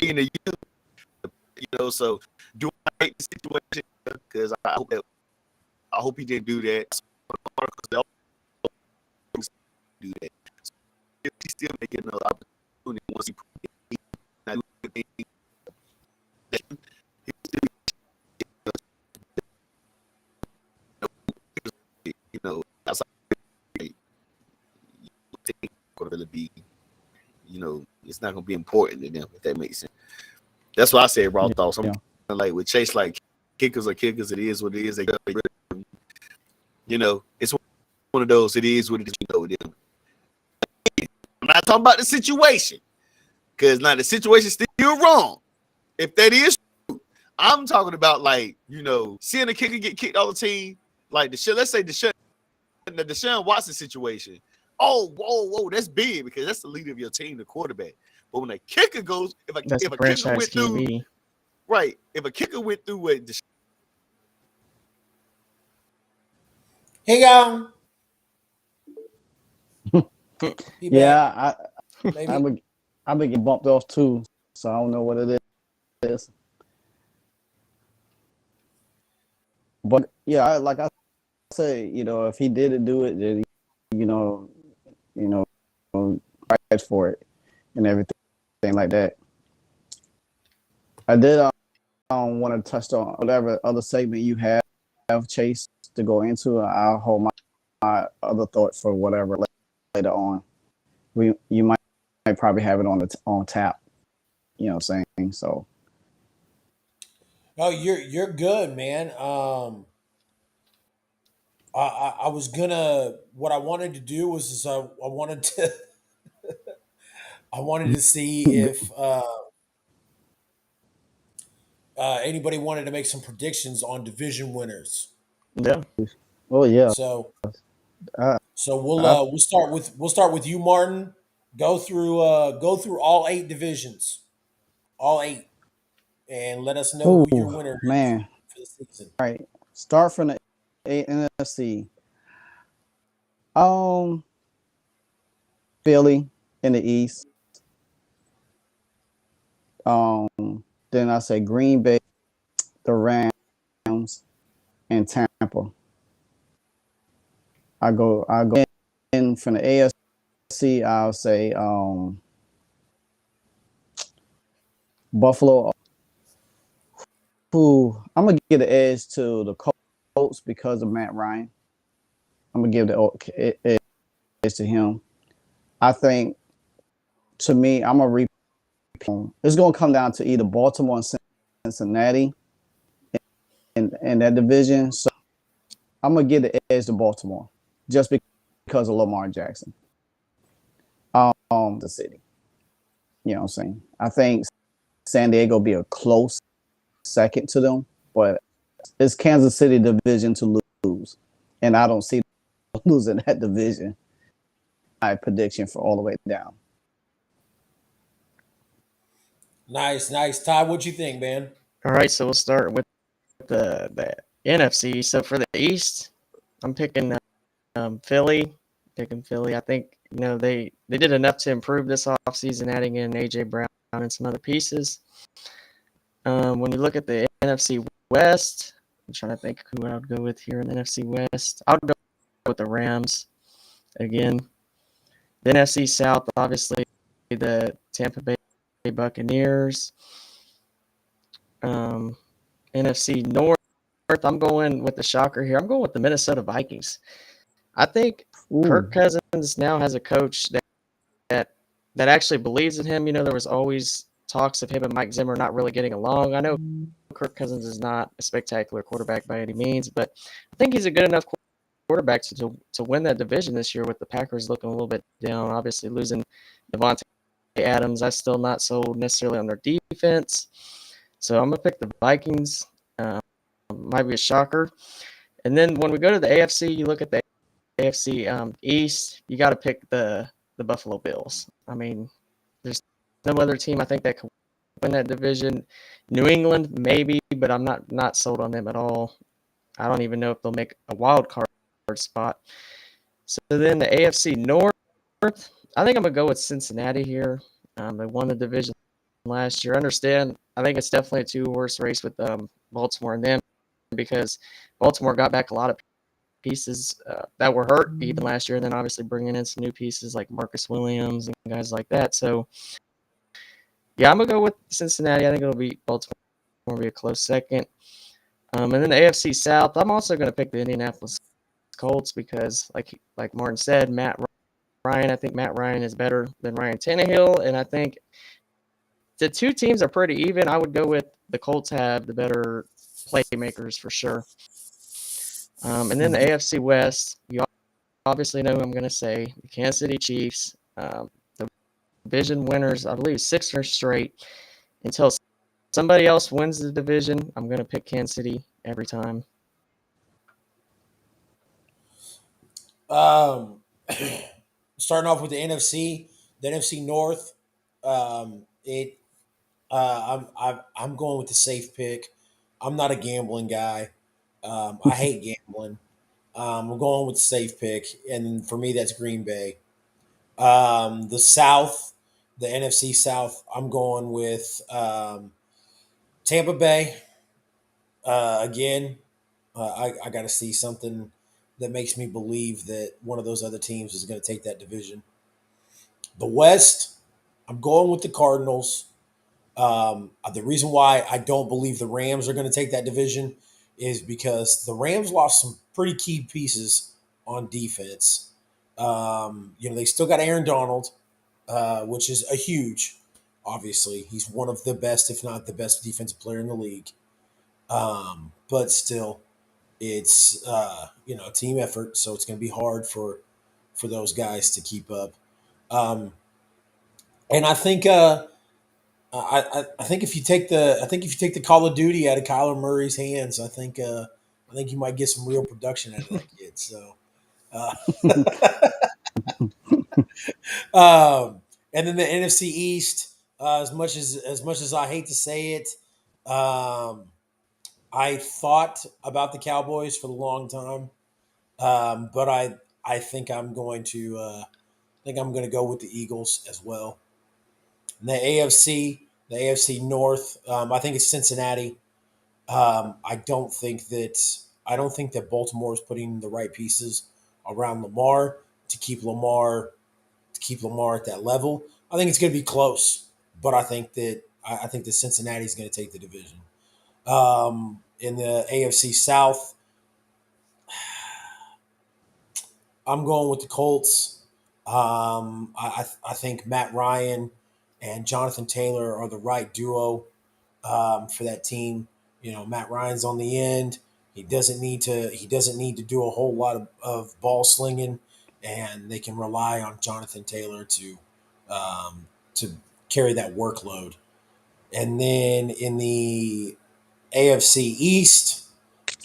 in a year, so do I hate the situation? Because I hope he didn't do that. Do that. So if he still making another opportunity once he not doing outside going to really be, it's not going to be important to them if that makes sense. That's why I said raw thoughts. I'm like with Chase, like kickers are kickers. It is what it is. It's one of those. It is what it is. I'm not talking about the situation because now the situation is still wrong. If that is true, I'm talking about like seeing a kicker get kicked all the team. Like let's say the Deshaun Watson situation. Oh, whoa, that's big because that's the leader of your team, the quarterback. But when a kicker goes, if a kicker went through, right? If a kicker went through what Hey, y'all. yeah, I've been getting bumped off too, so I don't know what it is. But yeah, like I say, if he didn't do it, then fight for it and everything like that. I did want to touch on whatever other segment you have, Chase, to go into. I'll hold my other thoughts for whatever later on. You might probably have it on tap. You know what I'm saying? So. Oh, you're good, man. I was gonna. What I wanted to do was I wanted to I wanted to see if anybody wanted to make some predictions on division winners. Yeah. Oh yeah. So I, I we'll start with you, Martin. Go through all eight divisions, all eight, and let us know oh who your winner is man. for the season. All right. Start from the NFC. Um, Philly in the East. Then I say Green Bay, the Rams, and Tampa. I go in from the AFC. I'll say Buffalo. Ooh, I'm gonna give the edge to the Colts because of Matt Ryan. I'm gonna give the edge to him. I think to me, I'm a repeat. It's gonna come down to either Baltimore and Cincinnati in that division. So I'm gonna give the edge to Baltimore just because of Lamar Jackson. The city. You know what I'm saying? I think San Diego will be a close second to them, but it's Kansas City division to lose, and I don't see losing that division. My prediction for all the way down. Nice, nice. Ty, what you think, man? All right, so we'll start with the NFC. So for the East, I'm picking Philly. Picking Philly. I think they did enough to improve this offseason, adding in AJ Brown and some other pieces. When you look at the NFC West, I'm trying to think who I would go with here in the NFC West. I would go with the Rams again. The NFC South, obviously, the Tampa Bay Buccaneers. Um, NFC North, I'm going with the shocker here. I'm going with the Minnesota Vikings. I think Kirk Ooh, Cousins now has a coach that that actually believes in him. There was always talks of him and Mike Zimmer not really getting along. I know Kirk Cousins is not a spectacular quarterback by any means, but I think he's a good enough quarterback to win that division this year with the Packers looking a little bit down. Obviously, losing Devontae Adams, I'm still not sold necessarily on their defense. So I'm going to pick the Vikings. Might be a shocker. And then when we go to the AFC, you look at the AFC East, you got to pick the Buffalo Bills. I mean, there's no other team I think that could win that division. New England, maybe, but I'm not sold on them at all. I don't even know if they'll make a wild card spot. So then the AFC North, I think I'm gonna go with Cincinnati here. They won the division last year. I understand. I think it's definitely a two-horse race with Baltimore and them because Baltimore got back a lot of pieces that were hurt even last year, and then obviously bringing in some new pieces like Marcus Williams and guys like that. So yeah, I'm gonna go with Cincinnati. I think it'll be Baltimore will be a close second. And then the AFC South, I'm also going to pick the Indianapolis Colts because, like Martin said, Matt Ryan. I think Matt Ryan is better than Ryan Tannehill, and I think the two teams are pretty even. I would go with the Colts have the better playmakers for sure. And then the AFC West, you obviously know who I'm going to say, the Kansas City Chiefs, the division winners, I believe 6 years straight. Until somebody else wins the division, I'm going to pick Kansas City every time. Um, Starting off with the NFC North. It I'm going with the safe pick. I'm not a gambling guy. I hate gambling. I'm going with the safe pick, and for me, that's Green Bay. The South, the NFC South, I'm going with Tampa Bay. Again, I got to see something that makes me believe that one of those other teams is going to take that division. The West, I'm going with the Cardinals. The reason why I don't believe the Rams are going to take that division is because the Rams lost some pretty key pieces on defense. They still got Aaron Donald, which is a huge. Obviously, he's one of the best, if not the best, defensive player in the league. But still, It's team effort, so it's going to be hard for those guys to keep up. Um, and I think if you take the Call of Duty out of Kyler Murray's hands, I think you might get some real production out of that kid. So, uh, and then the NFC East, as much as I hate to say it, um, I thought about the Cowboys for a long time, but I think I'm going to go with the Eagles as well. And the AFC North, I think it's Cincinnati. I don't think that Baltimore is putting the right pieces around Lamar to keep Lamar at that level. I think it's going to be close, but I think that Cincinnati is going to take the division. In the AFC South, I'm going with the Colts. I think Matt Ryan and Jonathan Taylor are the right duo for that team. Matt Ryan's on the end. He doesn't need to do a whole lot of ball slinging, and they can rely on Jonathan Taylor to carry that workload. And then in the AFC East,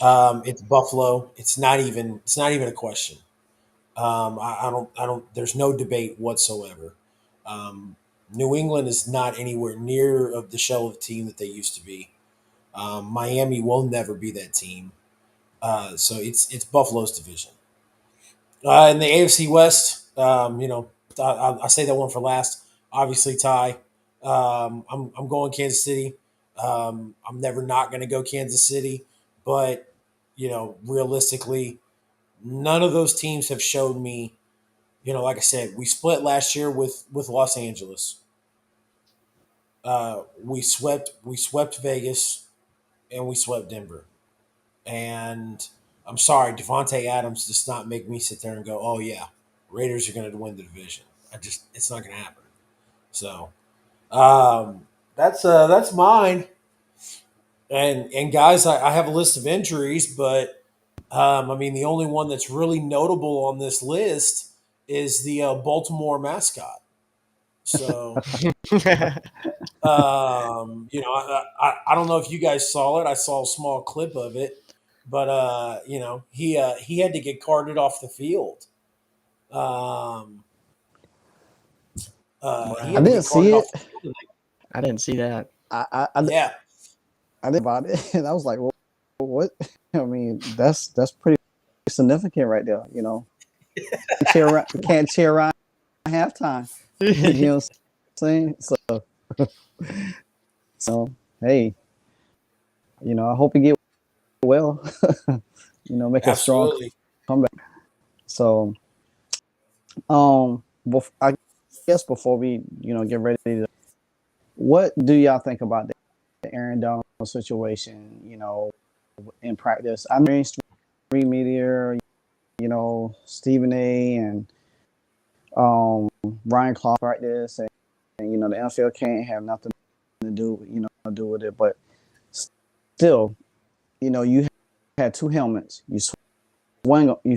it's Buffalo. It's not even a question. I don't. There's no debate whatsoever. Um, New England is not anywhere near of the shell of team that they used to be. Miami will never be that team. So it's Buffalo's division. In the AFC West, I say that one for last. Obviously, Ty. I'm going Kansas City. I'm never not going to go Kansas City, but realistically, none of those teams have showed me. Like I said, we split last year with Los Angeles. We swept Vegas and we swept Denver. And I'm sorry, Devontae Adams does not make me sit there and go, "Oh yeah, Raiders are going to win the division." It's not going to happen. So that's mine. And guys, I have a list of injuries, but I mean the only one that's really notable on this list is the Baltimore mascot. So I don't know if you guys saw it. I saw a small clip of it, but he had to get carted off the field. Um, he I had to Wow. didn't get carted see off it. the field. I didn't see that. I Yeah, didn't about it, and I was like, well, what? I mean, that's pretty significant right there. Can't cheer around halftime. You know what I'm saying? So hey, I hope you get well. Make a strong absolutely. comeback. So, I guess before we, get ready to, what do y'all think about the Aaron Donald situation? In practice, I'm mainstream media, Stephen A. and Ryan Clark practice, and the NFL can't have nothing to do with it. But still, you had two helmets. You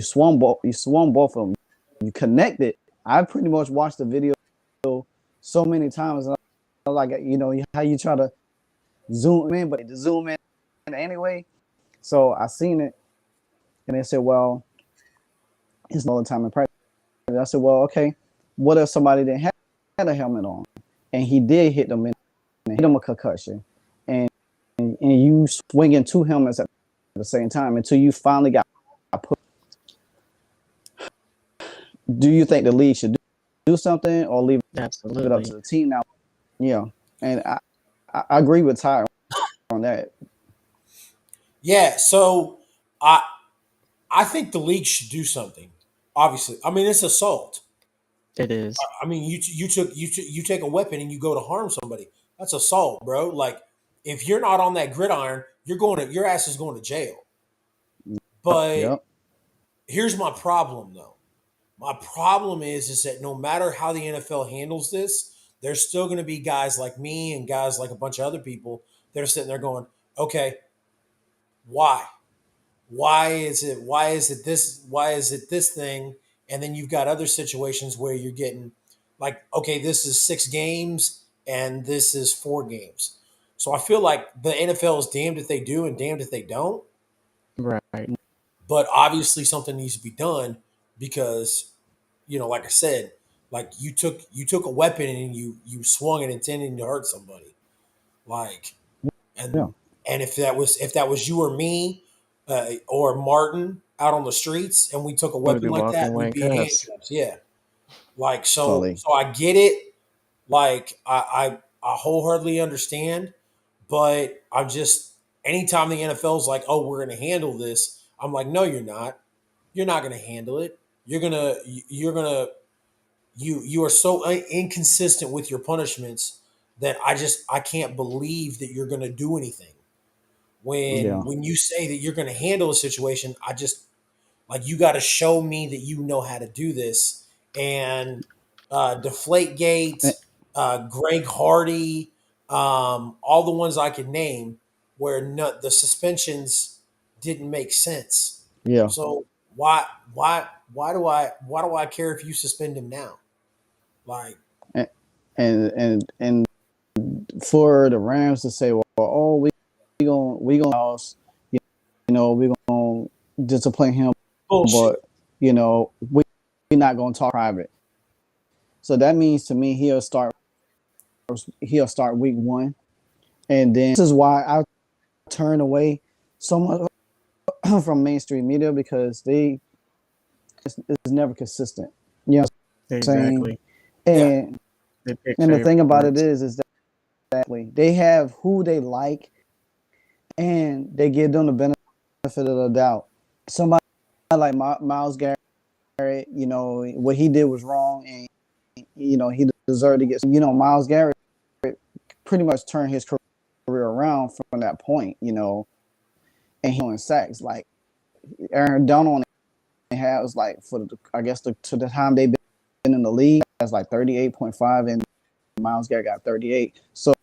swung both of them. You connected. I pretty much watched the video so many times, and I like how you try to zoom in, but to zoom in anyway. So I seen it, and they said, "Well, it's no time in practice." I said, "Well, okay. What if somebody didn't have had a helmet on, and he did hit them and hit them a concussion, and you swinging two helmets at the same time until you finally got put? Do you think the league should do something or leave it up Absolutely. to the team now?" Yeah, and I agree with Ty on that. Yeah. So I I think the league should do something. Obviously, I mean it's assault. It is. I mean you take a weapon and you go to harm somebody. That's assault, bro. Like if you're not on that gridiron, your ass is going to jail. But Yep. here's my problem though. My problem is that no matter how the NFL handles this, there's still going to be guys like me and guys like a bunch of other people that are sitting there going, "Okay, why? why is it this thing, and then you've got other situations where you're getting like, okay, this is 6 games and this is 4 games. So I feel like the NFL is damned if they do and damned if they don't. Right. But obviously something needs to be done because, like I said, like you took a weapon and you swung it intending to hurt somebody. Like, Yeah. and if that was you or me, or Martin out on the streets and we took a We'd weapon be like walking that, away we'd in be in cuffs. handcuffs. Yeah. Like, so Fully. so I get it. Like, I wholeheartedly understand, but I'm just, anytime the NFL's like, oh, we're gonna handle this, I'm like, no, you're not. You're not gonna handle it. You're gonna you are so inconsistent with your punishments that I can't believe that you're gonna do anything. when Yeah. when you say that you're going to handle a situation, I just, like, you got to show me that you know how to do this. And Deflate Eh, Gate, Greg Hardy, all the ones I could name where the suspensions didn't make sense. Yeah. So why do I care if you suspend him now? Like, And and for the Rams to say, well, oh, we gonna house, we gonna discipline him, bullshit. but we not gonna talk private. So that means to me he'll start week 1, and then this is why I turn away so much from mainstream media because it's never consistent. You know what I'm saying? Exactly. Yeah. And They pick and the thing about it favorites. is that they have who they like, and they give them the benefit of the doubt. Somebody like Miles Garrett, what he did was wrong, and he deserved to get. Miles Garrett pretty much turned his career around from that point. And he in sacks like Aaron Donald has like I guess to the time they've been in the league has like 38.5, and Miles Garrett got 38. So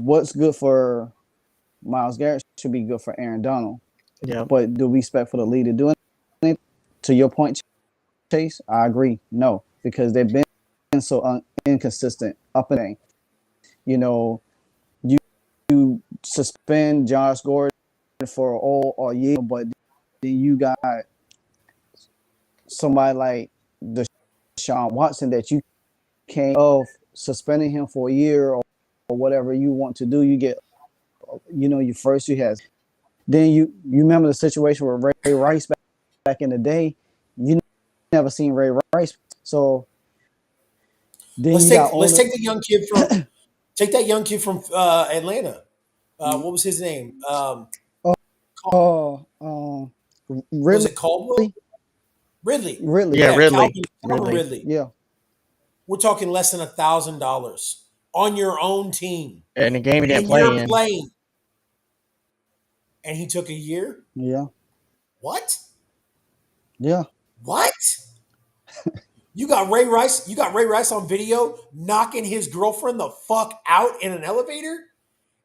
what's good for Miles Garrett should be good for Aaron Donald. Yeah. But do we expect for the league to do anything? To your point, Chase, I agree. No, because they've been so inconsistent up and down. You suspend Josh Gordon for all year, but then you got somebody like Deshaun Watson that you can't of suspending him for a year or whatever you want to do. You get, you first you have. Then you remember the situation with Ray Rice back in the day. You never seen Ray Rice, so then let's you take got let's owner. take the young kid from take that young kid from Atlanta. What was his name? Oh, Was Ridley, it Caldwell? Ridley. Ridley, Yeah, Yeah, Ridley. Calvin Ridley. Ridley. yeah, We're talking less than $1,000 on your own team And the game he didn't and play you're in. playing, and he took a year. yeah, What? yeah, What? You got Ray Rice. You got Ray Rice on video knocking his girlfriend the fuck out in an elevator,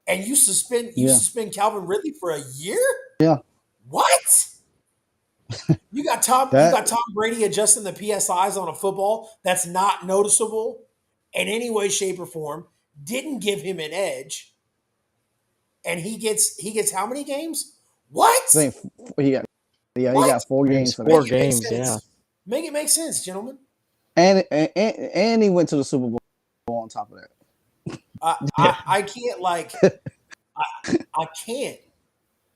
and you suspend yeah, Calvin Ridley for a year. yeah. What? You got That Tom Brady adjusting the PSIs on a football that's not noticeable in any way, shape, or form. Didn't give him an edge, and he gets how many games? What? thing he got. Yeah, he What? got 4 games It's for four that, Make it make games, yeah. sense. Make it make sense, gentlemen. and he went to the Super Bowl on top of that. Yeah. I can't, like, I can't.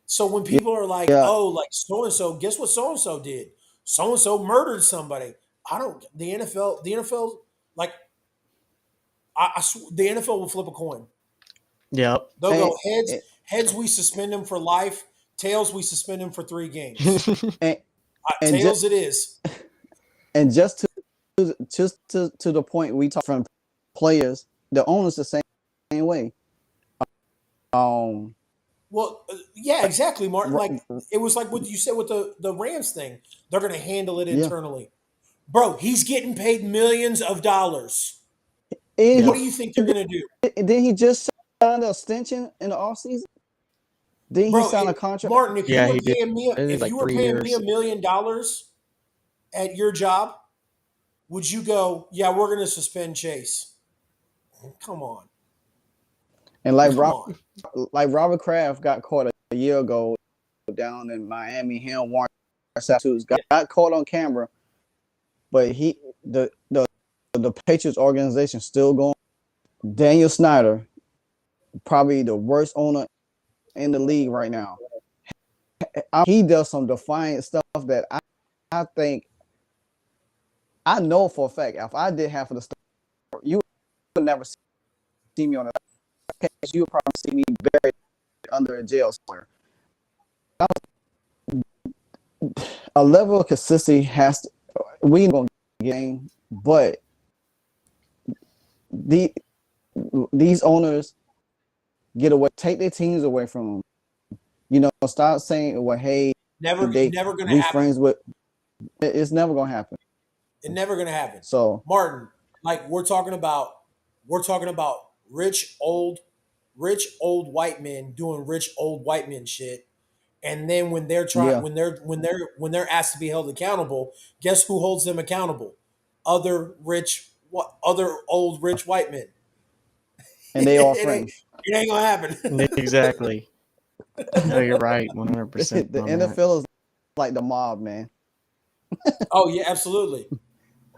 So when Yeah, people are like, yeah. "Oh, like so and so," guess what so and so did? So and so murdered somebody. I don't. The NFL, like, the NFL will flip a coin. Yep. They'll And, go heads. Heads, we suspend him for life. Tails, we suspend him for 3 games. and, and just Tails, it is. and just to the point we talk from players, the owners the same way. Um, Well, yeah, exactly, Martin. r- Like, it was like what you said with the Rams thing. They're going to handle it yeah, internally, bro. He's getting paid millions of dollars. and What Yep. do you think they're going to do? then he just signed an extension in the offseason. Didn't he bro. sign a contract? Martin, if you Yeah, were he did. paying me, I think if like you were 3 paying me years. $1 million at your job, would you go? Yeah, we're going to suspend Chase. Come on, And come on. like Robert Kraft got caught a year ago down in Miami. Him, Warren Sapp got caught on camera, but the Patriots organization still going. Daniel Snyder, probably the worst owner in the league right now. He does some defiant stuff that I think I know for a fact. If I did half of the stuff, you would never see me on the case. You would probably see me buried under a jail somewhere. A level of consistency has to. We gonna game, but the these owners get away, take their teams away from them. You know, start saying, "Well, hey, Never going to we happen. friends with." It's never gonna happen. It's never going to happen. So Martin, like we're talking about rich old white men doing rich old white men shit. And then when they're trying, yeah, when they're asked to be held accountable, guess who holds them accountable? Other old rich white men. and they all Ain't, friends. it ain't gonna happen. Exactly. No, you're right, 100% The on that. NFL is like the mob, man. Oh yeah, absolutely,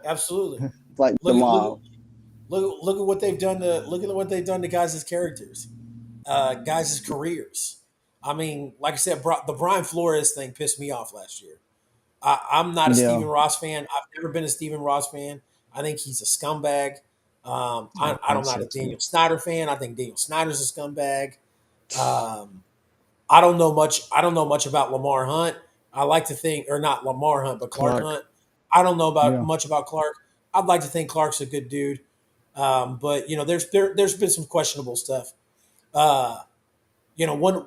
absolutely. It's like the Look at mob. look at what they've done to guys' characters, guys' careers. I mean, like I said, the Brian Flores thing pissed me off last year. I'm not a Yeah, Stephen Ross fan. I've never been a Stephen Ross fan. I think he's a scumbag. I I'm think not so a too. Daniel Snyder fan. I think Daniel Snyder's a scumbag. Um, I don't know much. I don't know much about Lamar Hunt. I like to think, or not Lamar Hunt, but Clark Clark. Hunt. I don't know about yeah. much about Clark. I'd like to think Clark's a good dude, but there's been some questionable stuff. Uh, one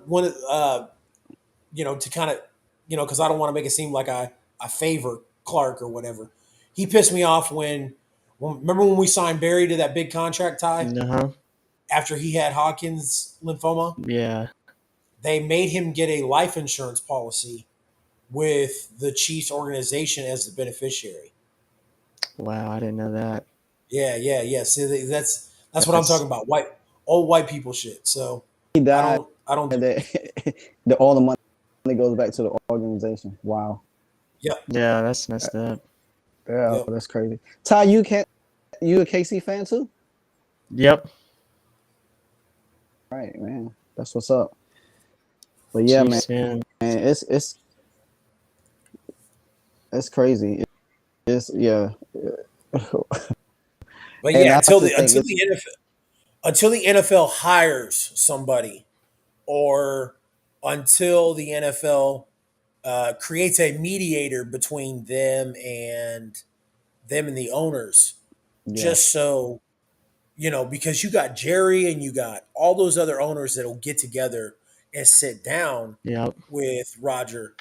to kind of because I don't want to make it seem like I favor Clark or whatever. He pissed me off when remember when we signed Barry to that big contract tie Uh-huh. after he had Hodgkin's lymphoma. Yeah. They made him get a life insurance policy with the Chiefs organization as the beneficiary. Wow, I didn't know that. Yeah. See, that's what I'm That's talking about. Old white people shit. So He died. I don't do it. That all the money goes back to the organization. Wow. Yep. yeah, that's messed up. Yeah, Yep. that's crazy. Ty, you a KC fan too? Yep. Right, man. That's what's up. But yeah, man, Chiefs fan. it's crazy. It's yeah. But And yeah, I just think until the NFL hires somebody, or until the NFL creates a mediator between them and the owners, yeah. just so because you got Jerry and you got all those other owners that'll get together and sit down Yep. with Roger.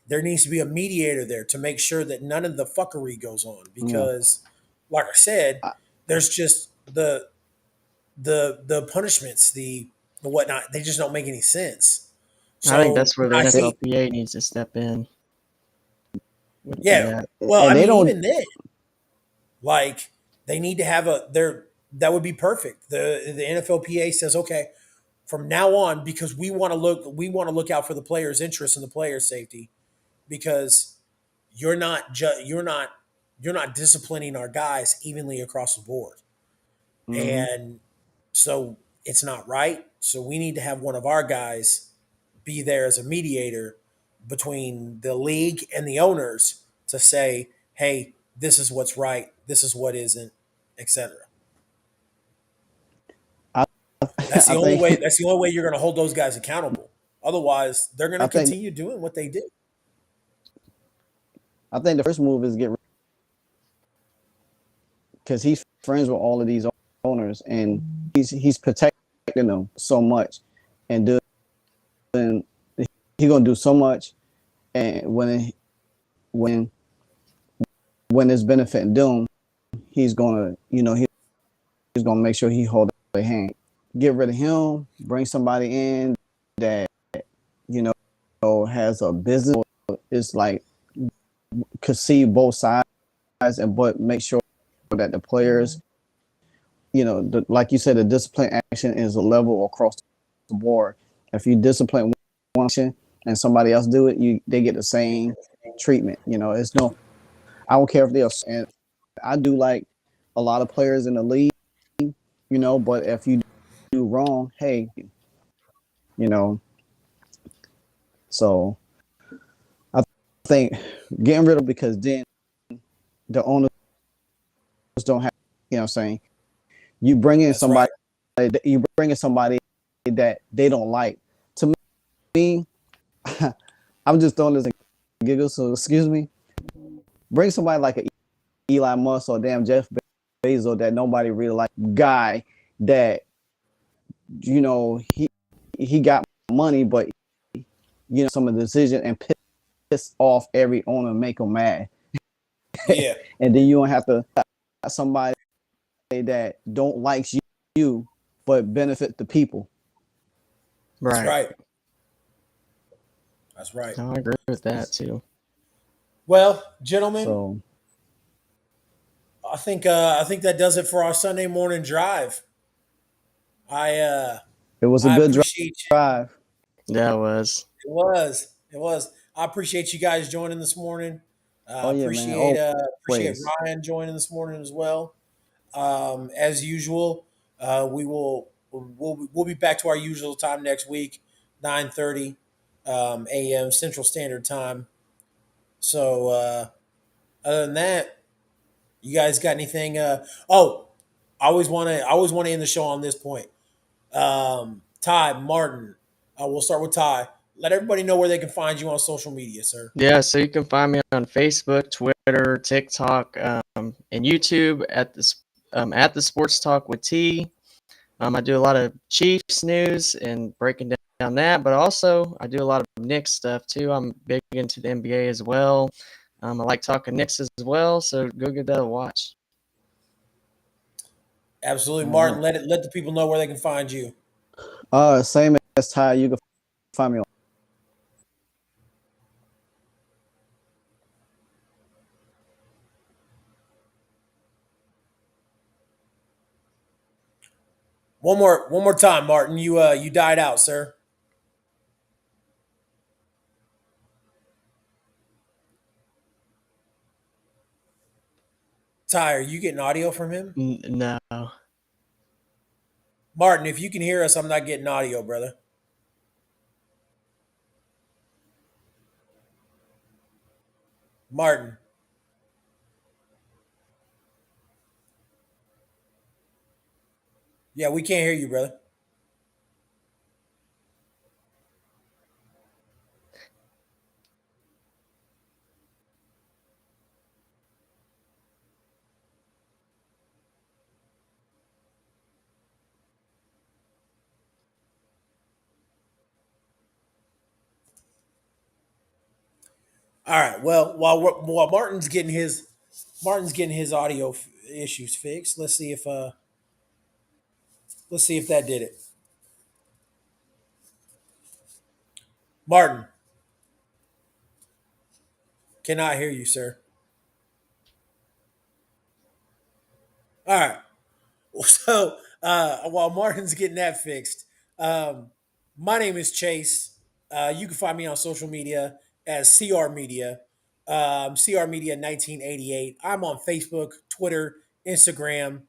There needs to be a mediator there to make sure that none of the fuckery goes on Yeah. because, like I said, I, there's just the punishments, the whatnot. They just don't make any sense. I think So that's where the I see. NFLPA needs to step in with Yeah. that. Well, and I they mean, don't. even then, like they need to have that would be perfect. The NFLPA says, okay, from now on, because we want to look out for the players' interests and the players' safety, because you're not disciplining our guys evenly across the board, Mhm. and so it's not right. So we need to have one of our guys be there as a mediator between the league and the owners to say, hey, this is what's right, this is what isn't, etc. I That's the I only way. think That's the only way you're going to hold those guys accountable. Otherwise, they're going to I think continue doing what they do. I think the first move is get because he's friends with all of these owners and he's protecting them so much and doing he's gonna do so much and when when it's benefiting them, he's gonna he's gonna make sure he hold their hand. Get rid of him, bring somebody in that has a business, it's like could see both sides and but make sure that the players, like you said, the discipline action is a level across the board. If you discipline one action and somebody else do it, they get the same treatment. It's no, I don't care if they're, and I do like a lot of players in the league, but if you do wrong, hey, you know, so I think getting rid of, because then the owners don't have, what I'm saying, you bring in That's somebody, right. you bring in somebody that they don't like. To me, I'm just throwing this in giggles, so excuse me. Bring somebody like a Elon Musk or damn Jeff Bezos that nobody really like, guy that he got money, but some of the decision and piss off every owner, make them mad. Yeah. And then you don't have to somebody that don't like you but benefit the people. That's Right. right. That's right. No, I agree with that too. Well, gentlemen, So I think that does it for our Sunday morning drive. I it was a I good appreciate drive. Yeah, it was. it was. It was. I appreciate you guys joining this morning. Oh yeah, man. Appreciate Always. Ryan joining this morning as well. As usual, we'll be back to our usual time next week, 9:30 a.m. Central Standard Time. So other than that, you guys got anything? I always want to end the show on this point. Ty Martin, we'll start with Ty. Let everybody know where they can find you on social media, sir. Yeah, so you can find me on Facebook, Twitter, TikTok, and YouTube at the Sports Talk with T. I do a lot of Chiefs news and breaking down that, but also I do a lot of Knicks stuff too. I'm big into the NBA as well. I like talking Knicks as well, so go give that a watch. Absolutely, All Martin. right. Let the people know where they can find you. Same as Ty. You can find me on. One more time, Martin. You died out, sir. Ty, are you getting audio from him? No. Martin, if you can hear us, I'm not getting audio, brother. Martin. Yeah, we can't hear you, brother. All right. Well, while Martin's getting his audio issues fixed, let's see if that did it. Martin, cannot hear you, sir. All right. So while Martin's getting that fixed, um, my name is Chase. You can find me on social media as CR Media, CR Media 1988. I'm on Facebook, Twitter, Instagram,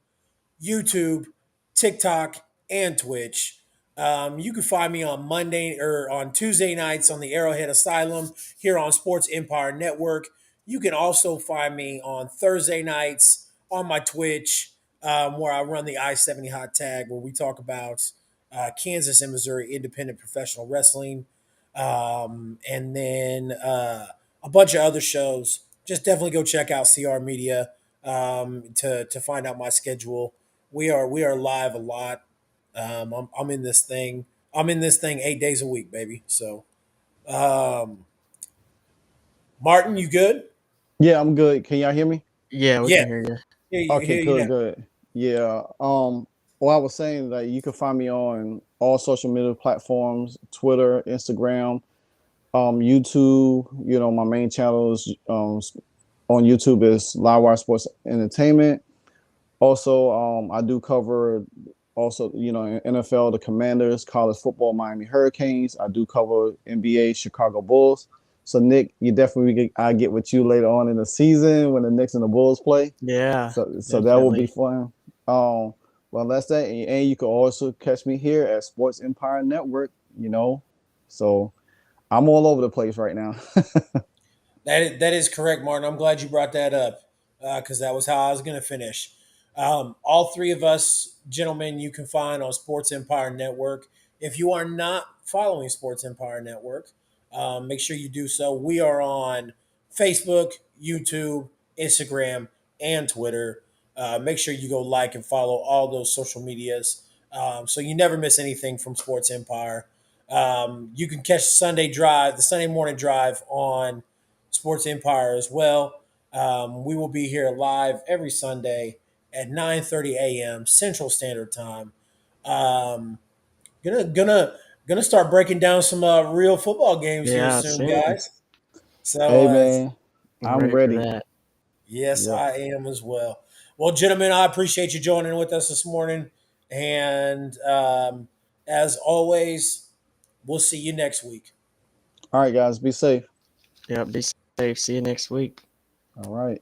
YouTube, TikTok, and Twitch. You can find me on Monday or on Tuesday nights on the Arrowhead Asylum here on Sports Empire Network. You can also find me on Thursday nights on my Twitch, where I run the I-70 Hot Tag, where we talk about Kansas and Missouri independent professional wrestling, and then a bunch of other shows. Just definitely go check out CR Media to find out my schedule. We are live a lot. I'm in this thing. I'm in this thing 8 days a week, baby. So, um, Martin, you good? Yeah, I'm good. Can y'all hear me? Yeah, we Yeah, can hear you. Okay, hear you good, now. good. Yeah. Well, I was saying that you can find me on all social media platforms: Twitter, Instagram, YouTube. My main channel is on YouTube is Livewire Sports Entertainment. Also, I do cover also, NFL, the Commanders, college football, Miami Hurricanes. I do cover NBA, Chicago Bulls. So Nick, I get with you later on in the season when the Knicks and the Bulls play. Yeah, So that will be fun. Well, that's that, and you can also catch me here at Sports Empire Network. So I'm all over the place right now. That is correct, Martin. I'm glad you brought that up because that was how I was going to finish. All three of us, gentlemen, you can find on Sports Empire Network. If you are not following Sports Empire Network, make sure you do so. We are on Facebook, YouTube, Instagram, and Twitter. Make sure you go like and follow all those social medias so you never miss anything from Sports Empire. You can catch the Sunday morning drive on Sports Empire as well. We will be here live every Sunday at 9:30 a.m. Central Standard Time. Um, gonna start breaking down some real football games here yeah, soon, same. guys. So Hey man, I'm I'm ready for ready. that. yes, Yep. I am as well. Well, gentlemen, I appreciate you joining with us this morning, and as always, we'll see you next week. All right, guys, be safe. Yep, be safe. See you next week. All right.